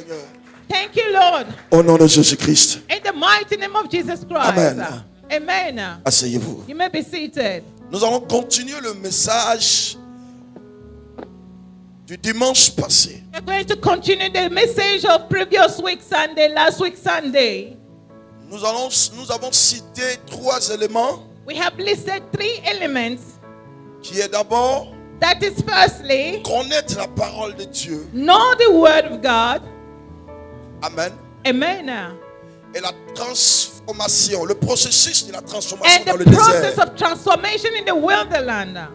Seigneur. Thank you, Lord. Au nom de Jésus-Christ. In the mighty name of Jesus Christ. Amen. Amen. Asseyez-vous. You may be seated. Nous allons continuer le message du dimanche passé. We're going to continue the message of previous week Sunday, last week Sunday. Nous avons cité 3 éléments. We have listed 3 elements. Qui est d'abord That is firstly, connaître la parole de Dieu. know the word of God. Amen. Amen. Et la transformation, le processus de la transformation And dans the le process désert. of transformation in the wilderness.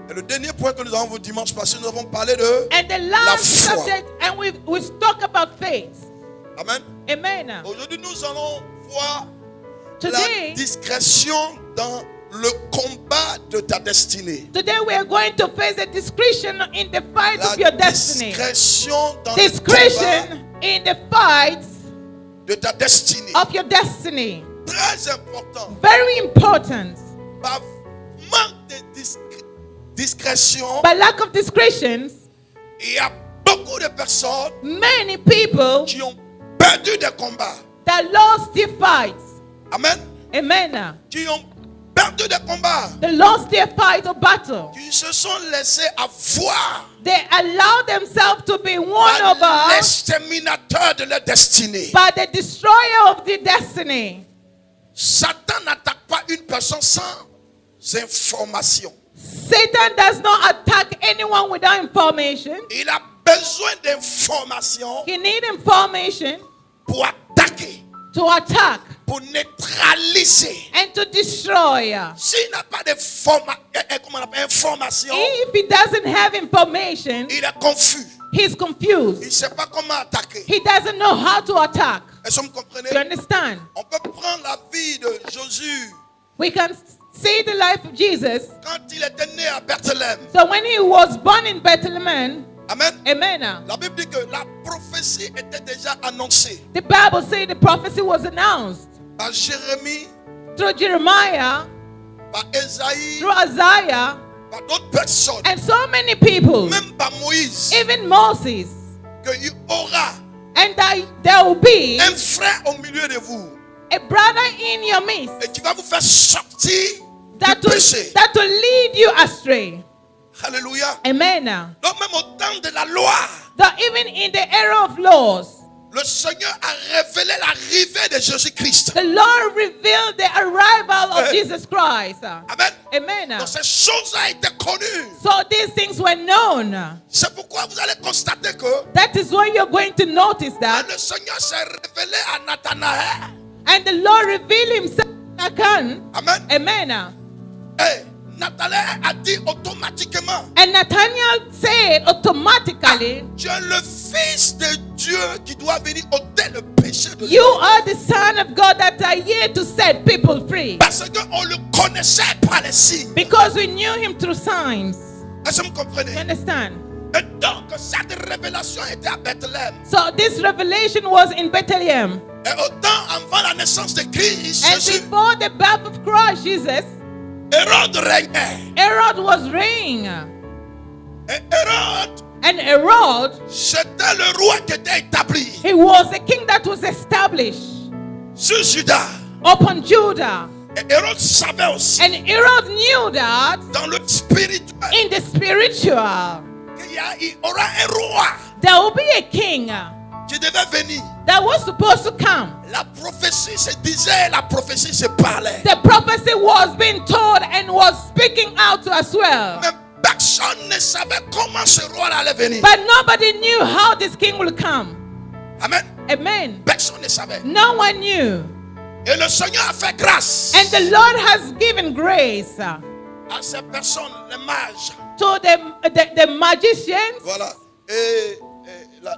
Et le dernier point que nous avons vu dimanche passé, nous avons parlé de And the last foi. subject, and we talk about faith. Amen. Amen. Aujourd'hui, nous allons voir Today- la discrétion dans le combat de ta destinée. Today we are going to face a discretion in the fight of your La destiny. discrétion dans le combat Discretion in the fight de ta destinée. of your destiny. Très important. Very important. Par manque de discrétion, By lack of discretion, il y a beaucoup de personnes many people qui ont perdu des combats. that lost their fights. Amen. Amen. Qui ont perdu des combats. They lost their fight or battle. Qui se sont laissés avoir They allow themselves to be won par over l'exterminateur de leur destinée. by the destroyer of the destiny. Satan n'attaque pas une personne sans information. Satan does not attack anyone without information. Il a besoin d'information He needs information pour attaquer, to attack pour neutraliser. and to destroy. S'il n'a pas d'information, If he doesn't have information, il est confus. he's Il confused. ne sait pas comment attaquer. He doesn't know how to attack. Est-ce que vous comprenez? You understand? On peut prendre la vie de Jésus We can see the life of Jesus. quand il était né à Bethléem. So when he was born in Bethlehem, Amen. amen. La Bible dit que la prophétie était déjà annoncée The Bible says the prophecy was announced par Jérémie, through Jeremiah, par Esaïe, through Isaiah, par d'autres personnes, and so many people, même par Moïse, even Moses, qu'il y aura and that there will be un frère au milieu de vous a brother in your midst et qui va vous faire sortir that du péché. will lead you astray. Alléluia. Amen. Donc même au temps de la loi, That even in the era of laws, le Seigneur a révélé l'arrivée de Jésus-Christ. the Lord revealed the arrival of Jesus Christ. Amen. Amen. Donc ces choses ont été connues. So these things were known. C'est pourquoi vous allez constater que That is why you're going to notice that. le Seigneur s'est révélé à Nathanaël. And the Lord revealed himself to Achan. Amen. Amen. Et Nathanaël a dit automatiquement, And Nathaniel said automatically, tu es le fils de Dieu qui doit venir ôter le péché de you Dieu. are the son of God that are here to set people free. Parce qu'on le connaissait par les signes. Because we knew him through signs. Est-ce que vous You comprenez? understand? Et donc cette révélation était à Bethléem. So this revelation was in Bethlehem. Et autant avant la naissance de Christ, And Jésus, before the birth of Christ Jesus, Hérode régnait. Herod was reigning. Et Hérode, And Herod, c'était le roi qui était établi he was a king that was established sur Juda. upon Judah. Et Hérode savait aussi, And Herod knew that dans le spirituel, in the spiritual, qu'il y aura un roi there will be a king qui devait venir. that was supposed to come. La prophétie se disait, la prophétie se parlait. The prophecy was being told and was speaking out as well. Mais personne ne savait comment ce roi allait venir. But nobody knew how this king will come. Amen. Amen. Personne ne savait. No one knew. Et le Seigneur a fait grâce And the Lord has given grace à ces personnes, les mages. to the magicians. Voilà. Et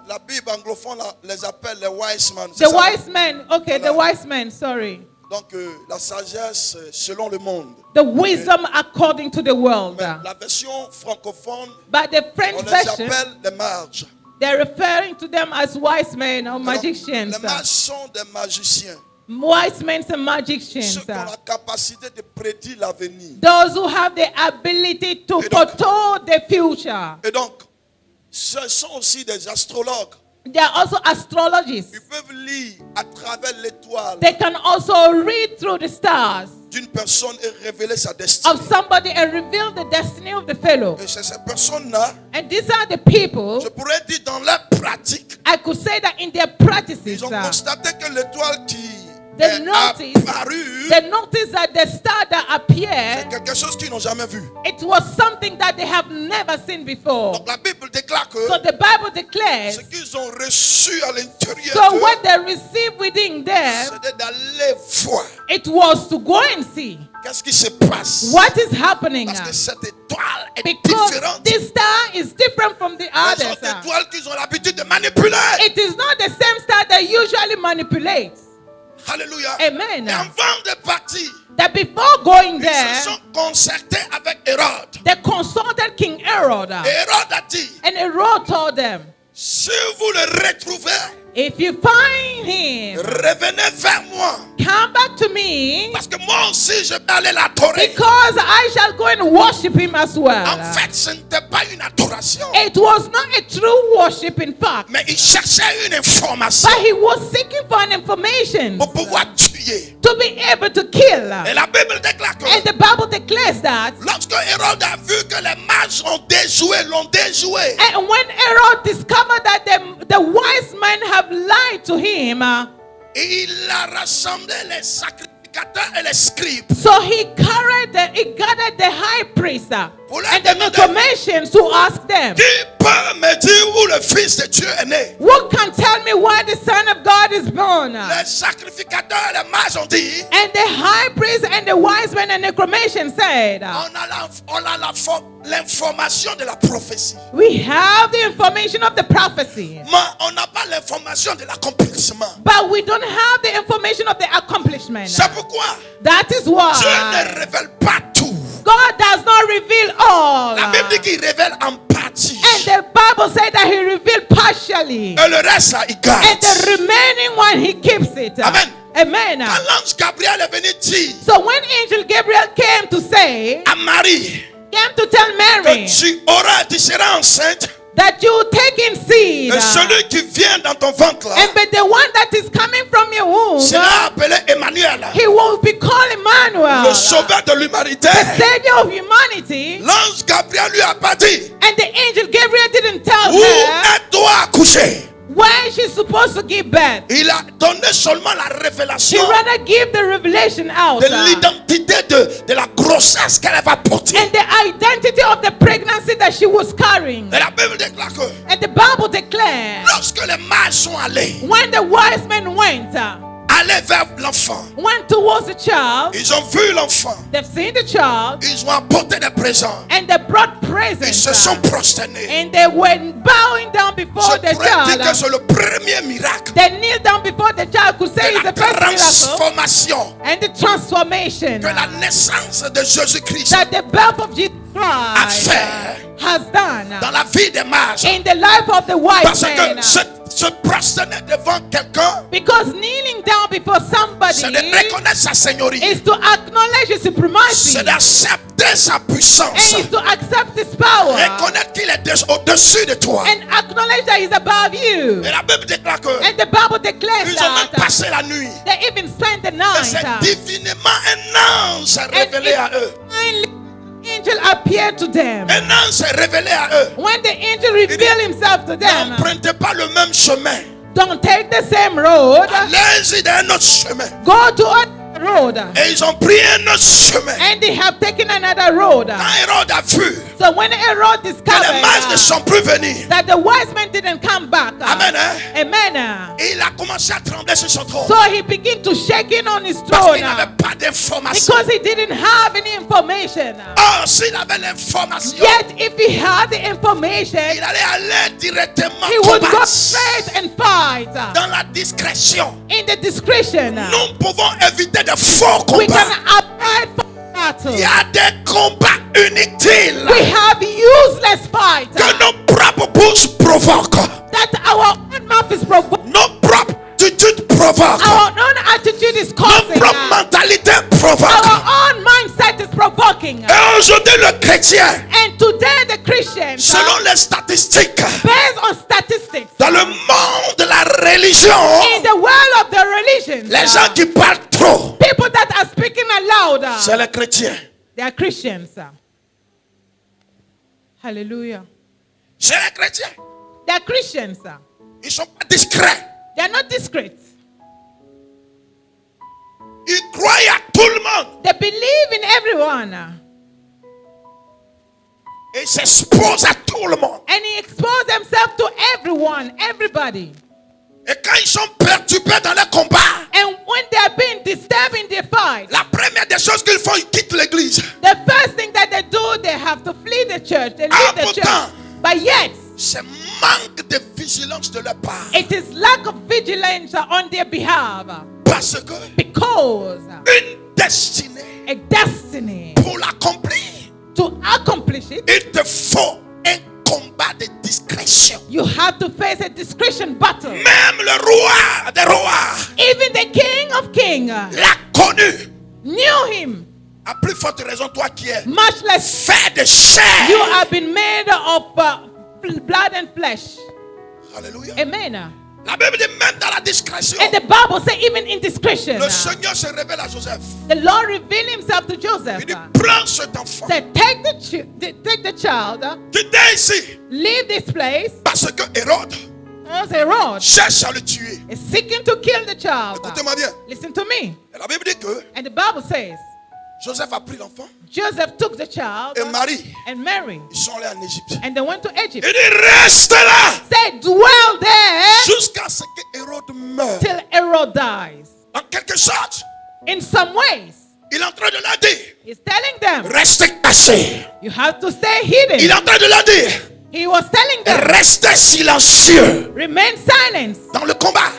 la Bible anglophone les appelle les wise men. The wise men. Okay, the wise men, sorry. Donc la sagesse selon le monde. The wisdom according to the world. Mais la version francophone, But the on French les version, appelle les mages. they're referring to them as wise men or Alors, magicians. les mages sont des magiciens. Wise men and Ceux magicians. qui ont la capacité de prédire l'avenir. Those who have the ability to Et donc- foretold the future. Et donc, ce sont aussi des astrologues. They are also astrologists. Ils peuvent lire à travers l'étoile They can also read through the stars d'une personne et révéler sa destinée. of somebody and reveal the destiny of the fellow. Et c'est ces personnes-là, And these are the people, je pourrais dire dans leur pratique, I could say that in their practices, ils ont constaté que l'étoile qui they est noticed, apparue, they noticed that the star that c'est appeared, quelque chose qu'ils n'ont jamais vu. it was something that they have never seen before. Donc la Bible déclare que So the Bible declares, ce qu'ils ont reçu à l'intérieur so d'eux, what they received within them, c'était d'aller voir it was to go and see qu'est-ce qui se passe. what is happening. Parce que cette étoile est Because différente this star is different from the des others. autres étoiles qu'ils ont l'habitude de manipuler. It is not the same star that usually manipulates. Alléluia. Amen. Et avant de partir, That before going ils there, se sont concertés avec Hérode. they consulted King Herod. Et Hérode a dit, And Herod told them, si vous le retrouvez, if you find him, revenez vers moi. come back to me, Parce que moi aussi, je vais aller l'adorer. because I shall go and worship him as well. En fait, ce n'était pas une adoration. It was not a true worship, in fact, Mais il cherchait une information but he was seeking for an information pour pouvoir tuer. to be able to kill. Et la Bible déclare que And the Bible declares that. lorsque Hérode a vu que les mages l'ont déjoué, And when Herod discovered that the wise men have lied to him, il a rassemblé les sacrificateurs et les scribes so he gathered the high priest pour leur and the demander, Nicolaitans to ask them, qui peut me dire où le Fils de Dieu est né? who can tell me why the Son of God is born? Les sacrificateurs et les mages ont dit, And the high priest and the wise men and the Nicolaitans said, on a l'information de la prophétie. we have the information of the prophecy, Mais on n'a pas l'information de l'accomplissement. but we don't have the information of the accomplishment. C'est pourquoi That is Dieu why ne révèle pas tout. God does not reveal all. La Bible dit qu'il révèle en partie. And the Bible said that he revealed partially. Et le reste, là, il garde. And the remaining one, he keeps it. Amen. Amen. Quand l'ange Gabriel est venu dire So when angel Gabriel came to say, à Marie came to tell Mary que tu seras enceinte, that you take in seed, et celui qui vient dans ton ventre là, and but the one that is coming from your womb, sera appelé Emmanuel, he will be called Emmanuel, le sauveur de l'humanité. the savior of humanity. L'ange Gabriel lui a pas dit And the angel Gabriel didn't tell où her elle doit accoucher. where she's supposed to give birth. Il a donné seulement la She révélation rather give the revelation out. de l'identité de la grossesse qu'elle va porter. And the identity of the pregnancy that she was carrying. Et la Bible déclare que And the Bible declares, lorsque les mages sont allés when the wise men went vers l'enfant, towards the child, ils ont vu l'enfant, they've seen the child, ils ont apporté des présents, and they brought ils presents, se sont prosternés. and they went bowing down before Je the pourrais dire que child. c'est le premier miracle They kneel down before the child, could say de it's la the first miracle, transformation and the transformation que la naissance de Jésus-Christ that the birth of Jesus a Christ fait has done dans la vie des mages. in the life of the wise Parce men. que se prosterner devant quelqu'un, Because kneeling down before somebody c'est de reconnaître sa seigneurie, is to acknowledge his supremacy, c'est d'accepter sa puissance, and is to accept his power, reconnaître qu'il est au-dessus de toi. and acknowledge that he's above you. Et la Bible déclare que And the Bible declares ils ont même that passé la nuit. they even spent the Et night. c'est divinement un ange s'est révélé à eux. Finally, angel appeared to them. Un ange s'est révélé à eux. When the angel revealed himself to them, N'empruntez pas le même chemin. don't take the same road, Allez-y d'un autre chemin. go to another road. Et ils ont pris un autre chemin. And they have taken another road. Quand Hérode a vu So when Herod que les mages ne discovered sont plus venus, that the wise men didn't come back, Amen, hein? amen, Il a commencé à trembler sur son trône. so he began to shake in on his Parce throne qu'il n'avait pas d'information. because he didn't have any information. Or, s'il avait l'information, Yet if he had the information, il allait aller directement he would go combattre. straight and fight Dans la discrétion, in the discretion. nous pouvons éviter de faux We combats. can avoid battle. Il y a des combats inutiles We have useless fights que nos propres bouches provoquent. that our own mouth is provoking. Nos propres attitudes provoquent. Our own attitude is Nos causing. propres mentalités provoquent. Our own mindset is provoking. Et aujourd'hui, le chrétien, And today the Christians, selon les statistiques, based on statistics, dans le monde C'est les chrétiens. They are Christians. Hallelujah. C'est les chrétiens. They are Christians. Ils ne sont pas discrets. They are not discreet. Ils croient à tout le monde. They believe in everyone. Et ils s'exposent à tout le monde. And he exposed himself to everyone, everybody. Et quand ils sont perturbés dans leur combat, And when they are being disturbed in their fight, la première des choses qu'ils font, ils quittent l'église. the first thing that they do, they have to flee the church. They leave the church. Pourtant, But yet, c'est manque de vigilance de leur part. it is lack of vigilance on their behalf. Parce que Because une destinée, a destiny, pour l'accomplir, to accomplish it, il te faut un combat de discrétion. you have to face a discretion battle. Même le roi des rois Even the King of Kings l'a connu. knew him. À plus forte raison, toi qui es Much less fait de chair. you have been made of blood and flesh. Alléluia. Amen. La Bible dit même dans la discrétion, And the Bible says even in discretion, le Seigneur se révèle à Joseph. the Lord revealed himself to Joseph. Il dit, prends cet enfant. Said, take the child, Quittez ici. leave this place. Parce que Hérode Because Herod cherche à le tuer. is seeking to kill the child. Écoutez-moi bien. Listen to me. Et la Bible dit que And the Bible says, Joseph a pris l'enfant Joseph took the child et Marie. and Mary, Ils sont allés en Égypte. and they went to Egypt. Il dit, reste là Say, dwell there jusqu'à ce que Hérode meure. till Herod dies. En quelque sorte, In some ways, il est en train de leur dire, he's telling them, restez cachés. you have to stay Il est hidden. en train de leur dire, He was telling them, restez silencieux remain silent dans le combat.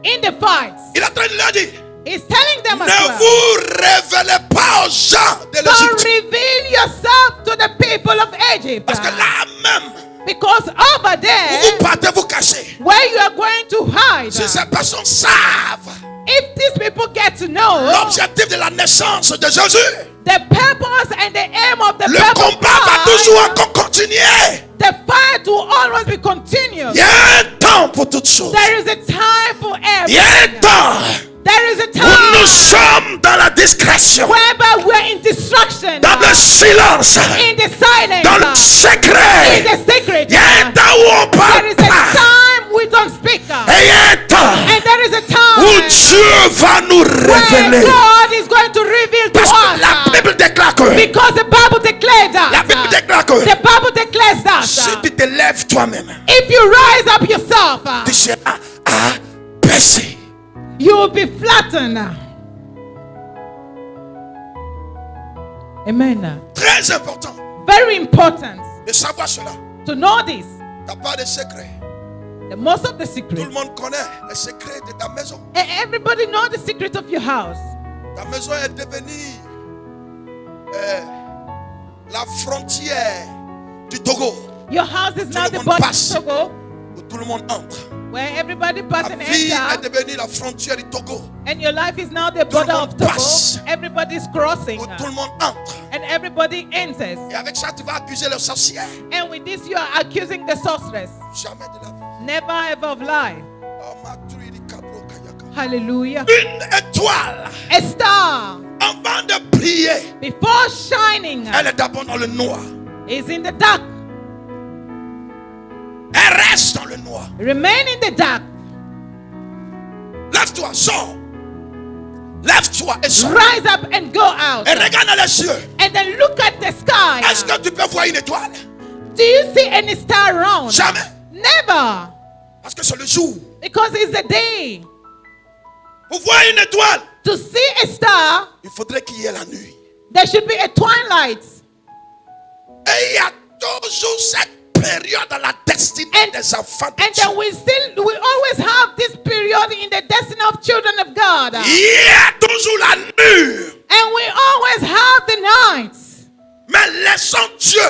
in the fights. Il est en train de leur dire, He's telling them as ne well, vous révélez pas aux gens de don't l'Égypte. reveal yourself to the people of Egypt. Parce que là même, Because over there, vous partez vous cacher. where you are going to hide, Si ces personnes savent if these people get to know l'objectif de la naissance de Jésus, the purpose and the aim of the le purpose of combat va God, toujours encore continuer. the fight will always be continuous. Il y a un temps pour toutes choses. There is a time for Il y a un everything. temps There is a où nous time sommes dans la discrétion, whereby we're in destruction, dans le silence, in the silence, dans le in secret. the secret. Il y a un temps où on There parle is a pas. time we don't speak. Et il y a un temps And there is a où time Dieu va nous where révéler. God is going to reveal to Parce que la us. Bible déclare que, Because the Bible declares la Bible that. déclare que, The Bible declares that. si tu te lèves toi-même, If you rise up yourself, tu seras abaissé. you will be flattened. Amen. Très important Very important de savoir cela. to know this. Tu n'as pas de secret. The most of the Tout secret. le monde connaît les secrets de ta maison. Everybody know the secret of your house. Ta maison est devenue la frontière du Togo, Your house is now le the monde border passe. of Togo, où tout le monde entre. where everybody Ta passes and vie est enter, devenue la frontière du Togo, and your life is now the border monde of Togo. passe. Everybody's crossing, où tout le monde entre. and everybody enters. Et avec ça, tu vas accuser le sorcier. And with this, you are accusing the sorceress. Jamais de la vie. Never ever of life. Oh, ma truie, cabro, kayaka. Hallelujah. Une étoile, A star, avant de prier, before shining, elle est d'abord dans le noir. is in the dark. Elle reste dans le noir. Remain in the dark. Lève-toi, sors. Lève-toi et sors. Rise up and go out. Et regarde dans les cieux. And then look at the sky. Est-ce que tu peux voir une étoile? Do you see any star around? Jamais. Never. Parce que c'est le jour. Because it's the day. Pour voir une étoile, To see a star, il faudrait qu'il y ait la nuit. there should be a twilight. Et il y a toujours cette période dans la destinée des enfants de And Dieu. then we always have this period in the destiny of children of God. Il y a toujours la nuit. And we always have the night. Mais laissons Dieu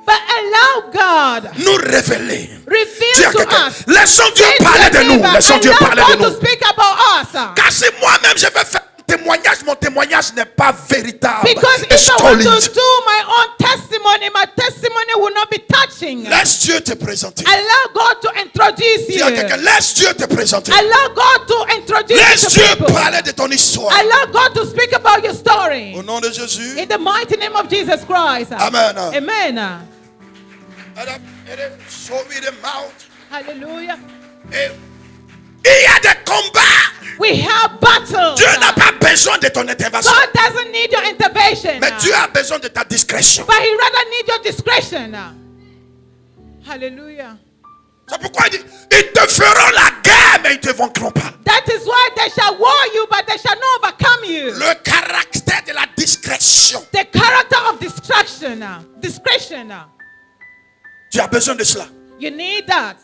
But allow God nous révéler. Dis reveal à to quelqu'un, us. laissons Dieu Say to parler your de nous. neighbor, Laissons Dieu allow parler de God to nous. speak about us. Car si moi-même je vais faire un témoignage, mon témoignage n'est pas véritable Because et if I want solide. to do my own testimony will not be touching. something. Laisse Dieu te présenter. Allow God to introduce Dis you. à quelqu'un, laisse Dieu te présenter. Allow God to introduce Laisse you to Dieu people. parler de ton histoire. Allow God to speak about your story. Au nom de Jésus. In the mighty name of Jesus Christ. Amen. Amen. Show me the mouth. Hallelujah. Et il y a des combats. We have battles. Dieu n'a pas besoin de ton intervention. God doesn't need your intervention. Mais Dieu a besoin de ta discrétion. But He rather needs your discretion. Hallelujah. C'est pourquoi il dit, ils te feront la guerre, mais ils ne te vaincront pas. That is why they shall war you, but they shall not overcome you. Le caractère de la discrétion. The character of discretion. Discretion. Tu as besoin de cela. You need that.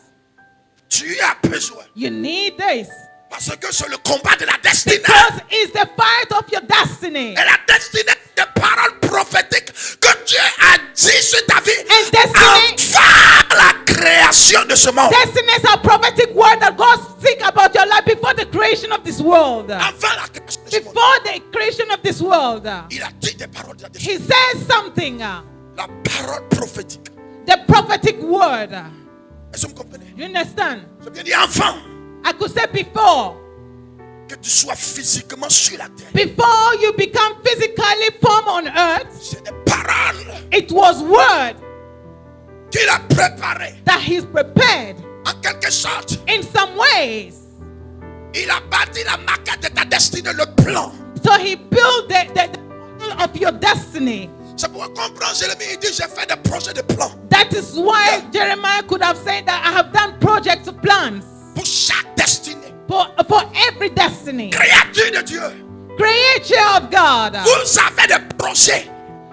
Tu as besoin. You need this. Parce que c'est le combat de la destinée. Because it's the fight of your destiny. Et la destinée des paroles prophétiques que Dieu a dit sur ta vie. And destiny, Avant la création de ce monde. destiny is a prophetic word that God speaks about your life before the creation of this world. Avant la création de ce monde. Before the creation of this world. Il a dit des paroles de la destinée. He says something. La parole prophétique. The prophetic word. Est-ce que vous comprenez? You understand? Je viens dire enfant. I could say before. Que tu sois physiquement sur la terre. Before you become physically formed on earth, C'est des paroles it was word qu'il a préparées. that He's prepared. En quelque sorte, In some ways. il a bâti la maquette de ta destinée, le plan. So He built the model of your destiny. C'est pour comprendre, Jérémie, il dit, j'ai fait des projets de plans. That is why Jeremiah could have said that I have done projects of plans Pour chaque destinée. for every destiny. Créature de Dieu. Creature of God. Vous avez des projets,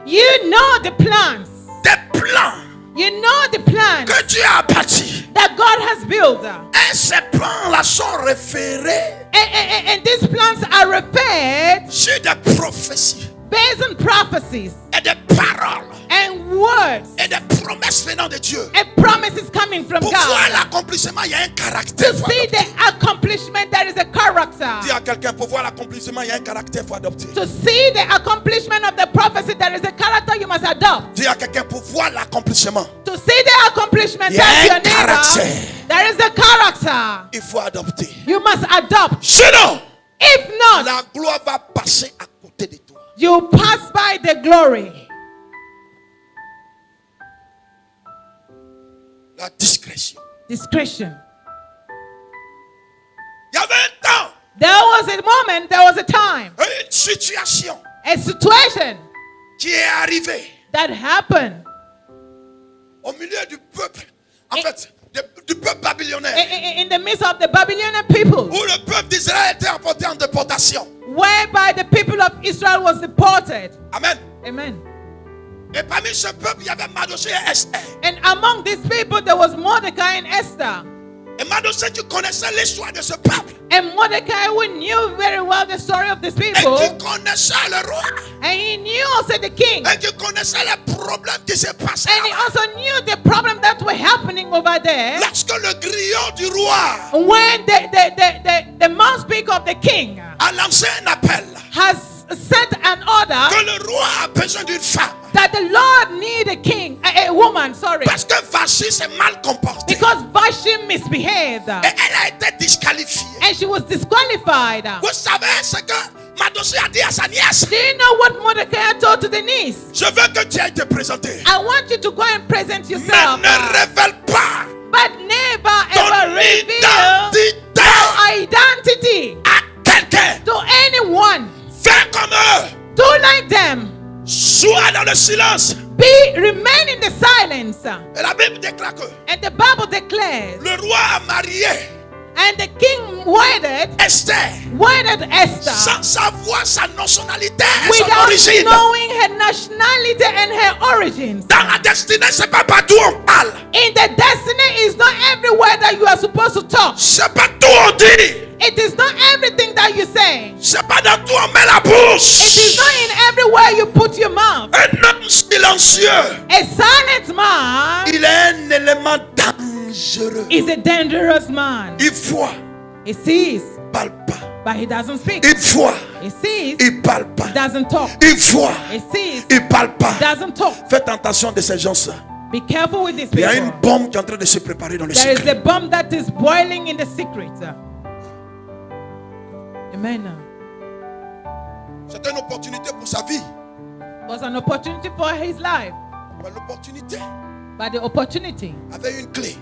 You know the plans. des plans You know the plans que Dieu a bâtis. that God has built. Et ces plans-là sont référés And these plans are referred sur des prophéties based on prophecies et des paroles and words et des promesses venant de Dieu. and promises coming from Pour voir God. l'accomplissement, il y a un caractère. To Faut see adopter. the accomplishment, there is a Dis character. à quelqu'un, pour voir l'accomplissement, il y a un caractère, il faut adopter. To see the accomplishment of the prophecy, there is a character you must adopt. Dis à quelqu'un, pour voir l'accomplissement, To see the accomplishment, Il y a that's un your neighbor. caractère. There is a character il faut adopter. you must adopt. Sinon, If not, la gloire va passer à côté de toi. you pass by the glory. La discrétion. Discretion. Il y avait un temps, There was a moment, there was a time, une situation a situation qui est arrivée that happened au milieu du peuple, en fait, du peuple babylonais, in the midst of the Babylonian people, où le peuple d'Israël était emporté en déportation. whereby the people of Israel was deported. Amen. Amen. Et parmi ce peuple, il y avait Mardochée et Esther. And among these people, there was Mordecai and Esther. Et Mardochée, tu connaissais l'histoire de ce peuple. And Mordecai, who knew very well the story of these Et people, tu connaissais le roi. and he knew also the king, Et tu connaissais les problèmes qui se passaient and he là-bas. also knew the problem that were happening over there. Lorsque le grillon du roi When the mouthpiece of the king a lancé un appel has set an order que le roi a besoin d'une femme. that the Lord need a king, a woman, sorry, Parce que Vashti s'est mal comportée. because Vashti misbehaved Et elle a été disqualifiée. and she was disqualified. Vous savez ce que Mardochée a dit à sa nièce? Do you know what Mordecai told to the niece? Je veux que tu ailles te présenter. I want you to go and present Mais yourself, ne révèle pas but never ton ever reveal identité your identity à quelqu'un. to anyone. Fais comme eux. Do like them. Sois dans le silence. Remain in the silence. Et la Bible déclare que And the Bible declares, le roi a marié and the king wedded Esther Esther sans savoir sa nationalité et son without origine. knowing her nationality and her origins. Dans la destinée, c'est pas partout on parle. In the destiny, is not everywhere that you are supposed to talk. C'est pas tout on dit. It is not everything that you say. C'est pas dans tout on met la It is bouche. not in everywhere you put your mouth. Un homme silencieux, A silent man il est un élément dangereux. is a dangerous man. Il voit, He sees, il parle pas. but he doesn't speak. Il voit, He sees, il parle pas. doesn't talk. Il voit, He sees, il parle pas. doesn't talk. Faites attention de ces gens-là. Be careful with this Il y a people. une bombe qui est en train de se préparer dans le There is secret. a bomb that is boiling in the secret. Amen. C'est une opportunité pour sa vie. It was an opportunity for his life. Mais l'opportunité But the opportunity avait une clé.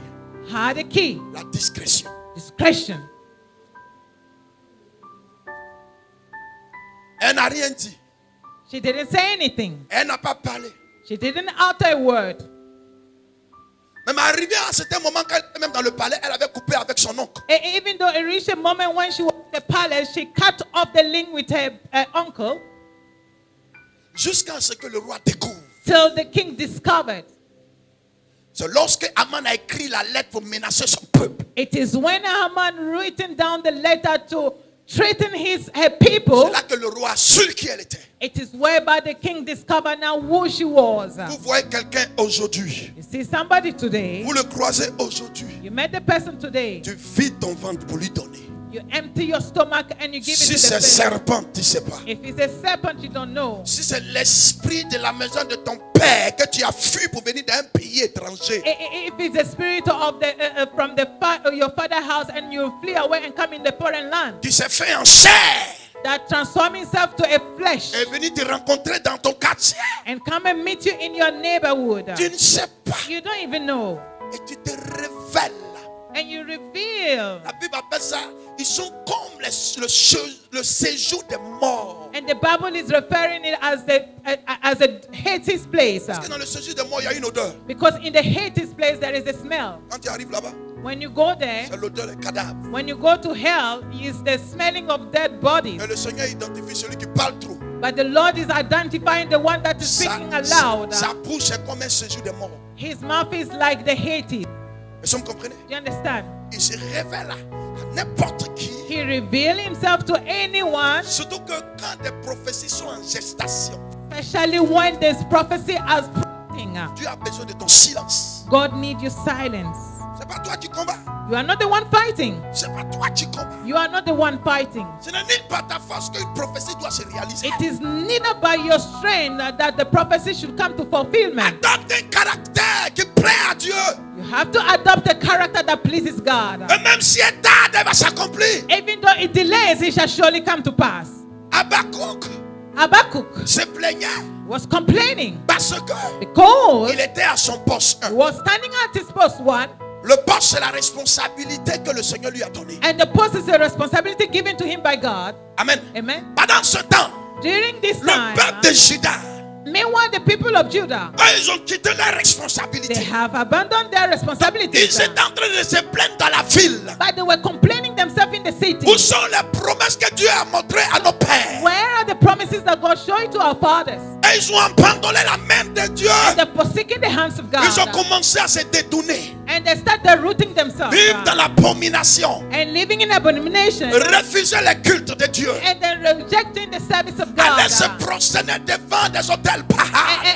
had a key. La discrétion. Discretion. Elle n'a rien dit. She didn't say anything. Elle n'a pas parlé. She didn't utter a word. Même arrivé à un certain moment, quand elle était même dans le palais, elle avait coupé avec son oncle. Even though it reached a moment when she was in the palace, she cut off the link with her uncle Jusqu'à ce que le roi découvre. till the king discovered. C'est lorsque Aman a écrit la lettre pour menacer son peuple. It is when Haman written down the letter to threaten her people. C'est là que le roi a su qui elle était. It is whereby the king discovered now who she was. Vous voyez quelqu'un aujourd'hui. You see somebody today. Vous le croisez aujourd'hui. You met the person today. Tu vides ton ventre pour lui donner. You empty your stomach and you give it Si to the c'est person. serpent, tu ne sais pas. If it's a serpent, you don't know. Si c'est l'esprit de la maison de ton père que tu as fui pour venir d'un pays étranger. If it's the spirit of the from your father's house and you flee away and come in the foreign land, Qui s'est fait en chair. that transform himself to a flesh Et venir te rencontrer dans ton quartier. and come and meet you in your neighborhood, Tu ne sais pas. you don't even know, Et tu te révèles. and you reveal. La Bible appelle ça, ils sont comme le séjour des morts. And the Bible is referring it as a Hades place, Parce que dans le séjour des morts, il y a une odeur. because in the Hades place there is a smell. Quand tu arrives là-bas, When you go there, c'est l'odeur des cadavres. when you go to hell, is the smelling of dead bodies. Et le Seigneur identifie celui qui parle trop. But the Lord is identifying the one that is speaking aloud. Sa bouche est comme un séjour des morts. His mouth is like the Hades. Est-ce que vous comprenez? Do you understand? Il se révèle à n'importe qui. He reveals himself to anyone, Surtout que quand des prophéties sont en gestation, especially when there's prophecy as prompting. tu as besoin de ton silence. God needs your silence. C'est pas toi qui combats. You are not the one fighting. C'est pas toi qui combats. You are not the one fighting. Ce n'est ni par ta force qu'une prophétie doit se réaliser. It is neither by your strength that the prophecy should come to fulfillment. Adopte un caractère qui plaît à Dieu. You have to adopt a character that pleases God. Et même si elle tarde, elle va s'accomplir. Even though it delays, it shall surely come to pass. Habakkuk Habakkuk se plaignait was complaining parce que because il était à son poste he 1. was standing at his post 1, Le poste, c'est la responsabilité que le Seigneur lui a donnée. and the post is a responsibility given to him by God. Amen. Amen. Pendant ce temps, During this le time, peuple de Juda, meanwhile, the people of Judah, eux, ils ont quitté leurs they responsabilités. have abandoned their responsibilities. Ils étaient en train de se plaindre dans la ville. But they were complaining themselves in the city. Où sont les promesses que Dieu a montrées à nos pères? Where are the promises that God showed to our fathers? Et ils ont abandonné la main de Dieu. They're forsaking the hands of Ils ont God. commencé à se détourner. And they started rooting themselves Vivre dans l'abomination. and living in abomination Refuser le culte de Dieu. and then rejecting the service of God. Aller se prosterner devant des hôtels Baal.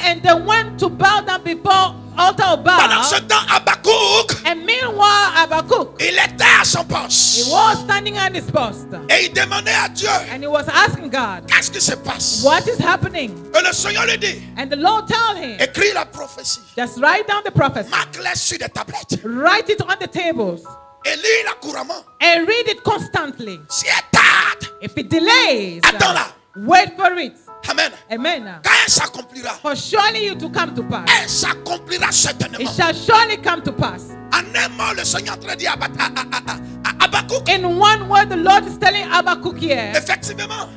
And they went to bow down before altar of Pendant ce Baal. temps, Habakkuk, And meanwhile, Habakkuk, il était à son he poste. was standing on his post. Et il demandait à Dieu, And he was asking God, qu'est-ce qui se passe? what is happening? Et le Seigneur lui dit, And the Lord told him, écris la prophétie. just write down the prophecy. Marque-les sur des tablettes. Write it on the tables. Et lis-la couramment. And read it constantly. Si elle tarde, If it delays, attends-la. wait for it. Amen. Amen. Quand elle s'accomplira, For surely you to come to pass. elle s'accomplira certainement. It shall surely come to pass. En un mot, le Seigneur est en train de dire à Habakkuk, In one word, the Lord is telling Habakkuk here, effectivement,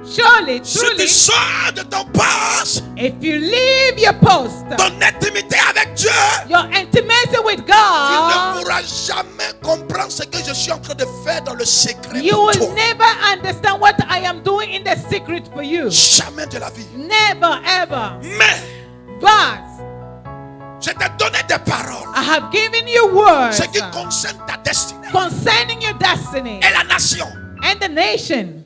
surely, si truly, tu sors de ton poste, if you leave your post, ton intimité avec Dieu, your intimacy with tu ne God, pourras jamais comprendre ce que je suis en train de faire dans le secret you pour will toi. never understand what I am doing in the secret for you. Jamais de la vie. Never, ever. Mais But je t'ai donné des paroles. I have given you words Ce qui concerne ta destinée concerning your destiny et la nation. and the nation.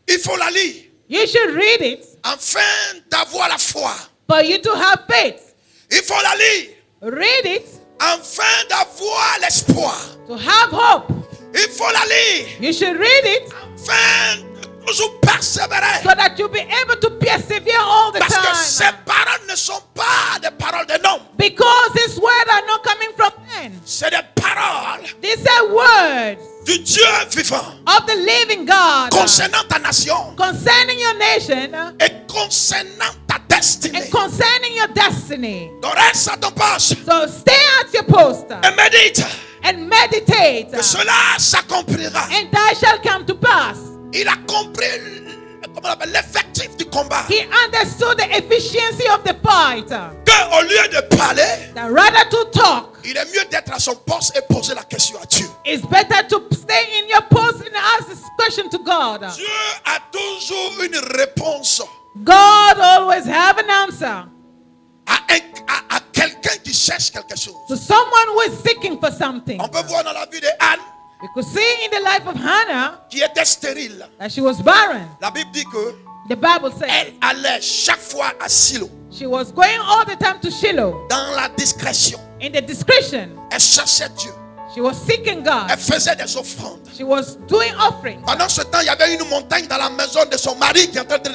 Il faut la lire You should read it afin d'avoir la foi. for you to have faith. Il faut la lire Read it afin d'avoir l'espoir. to have hope. Il faut la lire You should read it afin de toujours persévérer. so that you'll be able to persevere all the Parce que ces time. paroles ne sont pas des paroles de homme. Because these Dieu vivant, of the living God, concernant ta nation concerning your nation, et concernant ta destinée. and concerning your destiny. Donc reste à ton poste So stay at your post et médite and meditate, que cela s'accomplira. and that shall come to pass. Il a compris comment on appelle, l'effectif du combat. He understood the efficiency of the fight. Que au lieu de parler, That rather to talk, il est mieux d'être à son poste et poser la question à Dieu. it's better to stay in your post and ask this question to God. Dieu a toujours une réponse God always have an answer à quelqu'un qui cherche quelque chose. to someone who is seeking for something. On peut voir dans la vie de Anne You could see in the life of Hannah qui était stérile. that she was barren. La Bible dit que The Bible says elle allait chaque fois à Silo she was going all the time to Shiloh dans la discrétion. in the discretion. Elle cherchait Dieu. She was seeking God. Elle faisait des offrandes. She was doing offerings. Pendant ce temps, il y avait une montagne dans la maison de son mari qui est en train de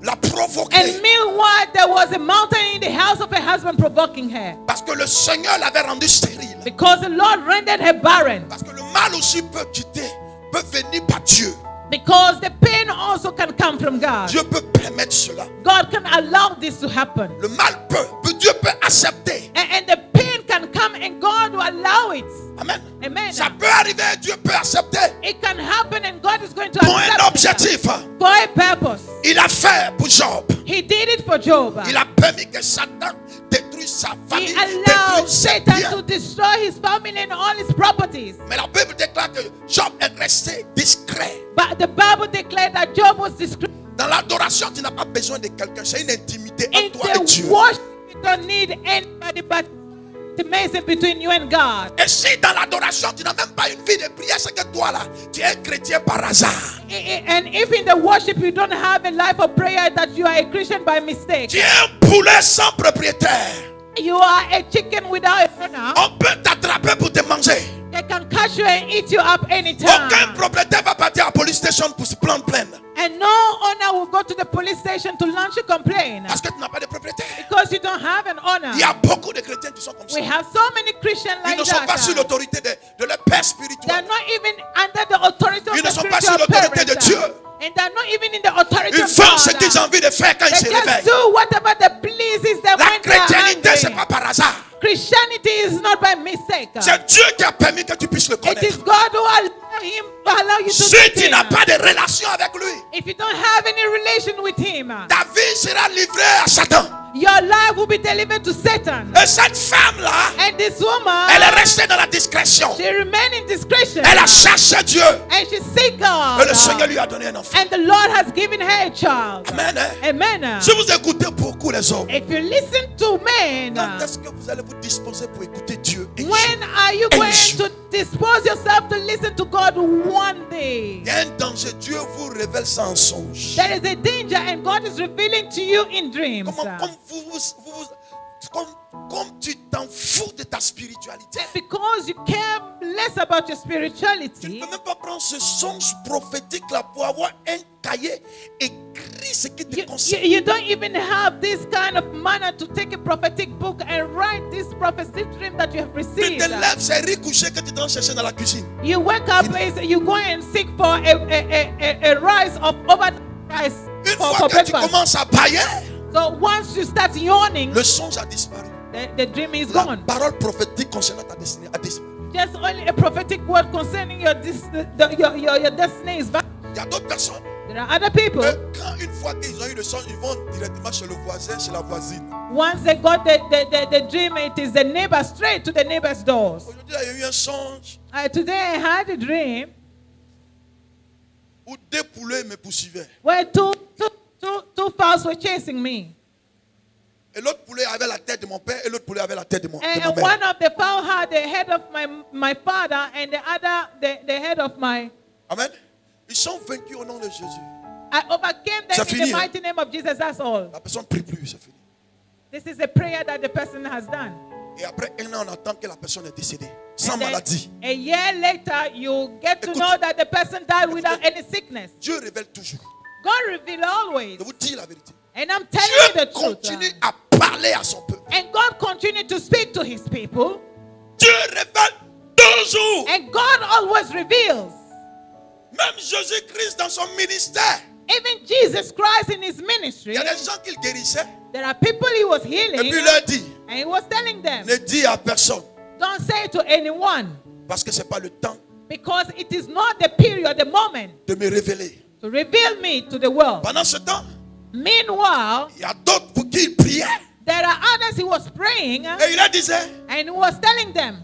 la provoquer. And meanwhile, there was a mountain in the house of her husband provoking her. Parce que le Seigneur l'avait rendue stérile. Because the Lord rendered her barren. Parce que le mal aussi peut venir par Dieu. Because the pain also can come from God. Dieu peut permettre cela. God can allow this to happen. Le mal Dieu peut accepter. And the pain can come and God will allow it. Amen. Amen. Ça peut arriver, Dieu peut accepter. It can happen and God is going to Pour un accept it. objectif. For a purpose. Il a fait pour Job. He did it for Job. Il a permis que Satan détruise sa famille, He allowed détruise ses Satan biens. to destroy his family and all his properties. Mais la Bible déclare que Job est resté discret. But the Bible declared that Job was discreet. Dans l'adoration, tu n'as pas besoin de quelqu'un. C'est une intimité In entre toi et the Dieu. worship, you don't need anybody but intimacy between you and God. Et si dans l'adoration, tu n'as même pas une vie de prière, c'est que toi là, tu es un chrétien par hasard. And if in the worship you don't have a life of prayer, that you are a Christian by mistake. Tu es un poulet sans propriétaire. You are a chicken without a owner. On peut t'attraper pour te manger. They can catch you and eat you up Aucun anytime. propriétaire va partir à la police station pour se prendre plainte. And no owner will go to the police station to launch a complaint. Parce que tu n'as pas de propriétaire. Because you don't have an owner. Il y a beaucoup de chrétiens qui sont comme ça. We have so many Christians Ils like ne sont pas sous that. l'autorité de leur père They are spirituel. not even under the authority of Ils ne the sont pas spiritual sous l'autorité de parents. Dieu. And they are not even in the authority Ils of font ce qu'ils ont God. envie de faire quand ils They se just réveillent. do whatever that pleases them La when they are chrétienté, c'est angry. pas par hasard. Christianity is not by mistake. C'est Dieu qui a permis que tu puisses le It is connaître. God who allow you to Si get tu him. n'as pas de relation avec lui, If you don't have any relation with him, ta vie sera livrée à Satan. your life will be delivered to Satan. Et cette femme-là, And this woman, elle est restée dans la discrétion. she remained in discretion. Elle a cherché Dieu. And she seek Et God. le Seigneur lui a donné un enfant. And the Lord has given her a child. Amen. Hein? Amen. Si vous écoutez beaucoup les hommes, If you listen to men, quand est-ce que vous allez vous disposer pour écouter Dieu un jour? when are you Un going jour. to dispose yourself to listen to God one day? Il y a un danger. Dieu vous révèle ça en songe. There is a danger, and God is revealing to you in dreams. Comme tu t'en fous de ta spiritualité. Because you care less about your Tu spirituality, ne peux même pas prendre ce songe prophétique là pour avoir un cahier écrit ce qui te concerne. you don't even have this kind of manner to take a prophetic book and write this prophetic dream that you have Tu received. te lèves, c'est riz couché que tu dois chercher dans la cuisine. You wake up, you go and seek for a rise of over rice Une for fois que tu breakfast. commences à bailler, So once you start yawning, le songe a disparu. the dream is La gone. parole prophétique concernant ta destinée a disparu. Just only a prophetic word concerning your destiny is back. Il y a d'autres personnes. There are other people. Quand une fois qu'ils ont eu le songe, ils vont directement chez le voisin, chez la voisine. Once they got the dream, it is the neighbor, straight to the neighbor's doors. Aujourd'hui, il y a eu un songe Today I had a dream où deux poulets me poursuivaient. where two fowls were chasing me. Et l'autre poulet avait la tête de mon père et l'autre poulet avait la tête de mon And mère. one of the fowl had the head of my father, and the other the head of my. Amen. Ils sont vaincus au nom de Jésus. I overcame them C'est in fini, the hein? mighty name of Jesus. That's all. La personne ne prie plus, c'est fini. This is a prayer that the person has done. Et après un an, on attend que la personne est décédée, sans And then maladie. a year later, you get to Écoute. know that the person died without any sickness. Dieu révèle toujours. God reveals always. Je vous dis la vérité. And I'm telling you Dieu the truth. continue à parler à son peuple. And God continued to speak to his people. Dieu révèle toujours. And God always reveals. Même Jésus-Christ dans son ministère, Even Jesus Christ in his il ministry, y a des gens qu'il guérissait. there are people he was Et puis healing, il leur dit, and he was telling them, ne dis à personne. don't say it to anyone, Parce que ce n'est pas le temps because it is not the period, the moment de me révéler. to reveal me to the world. Pendant ce temps, Meanwhile, il y a d'autres pour qui il priait. there are others he was praying, Et il leur disait, and he was telling them,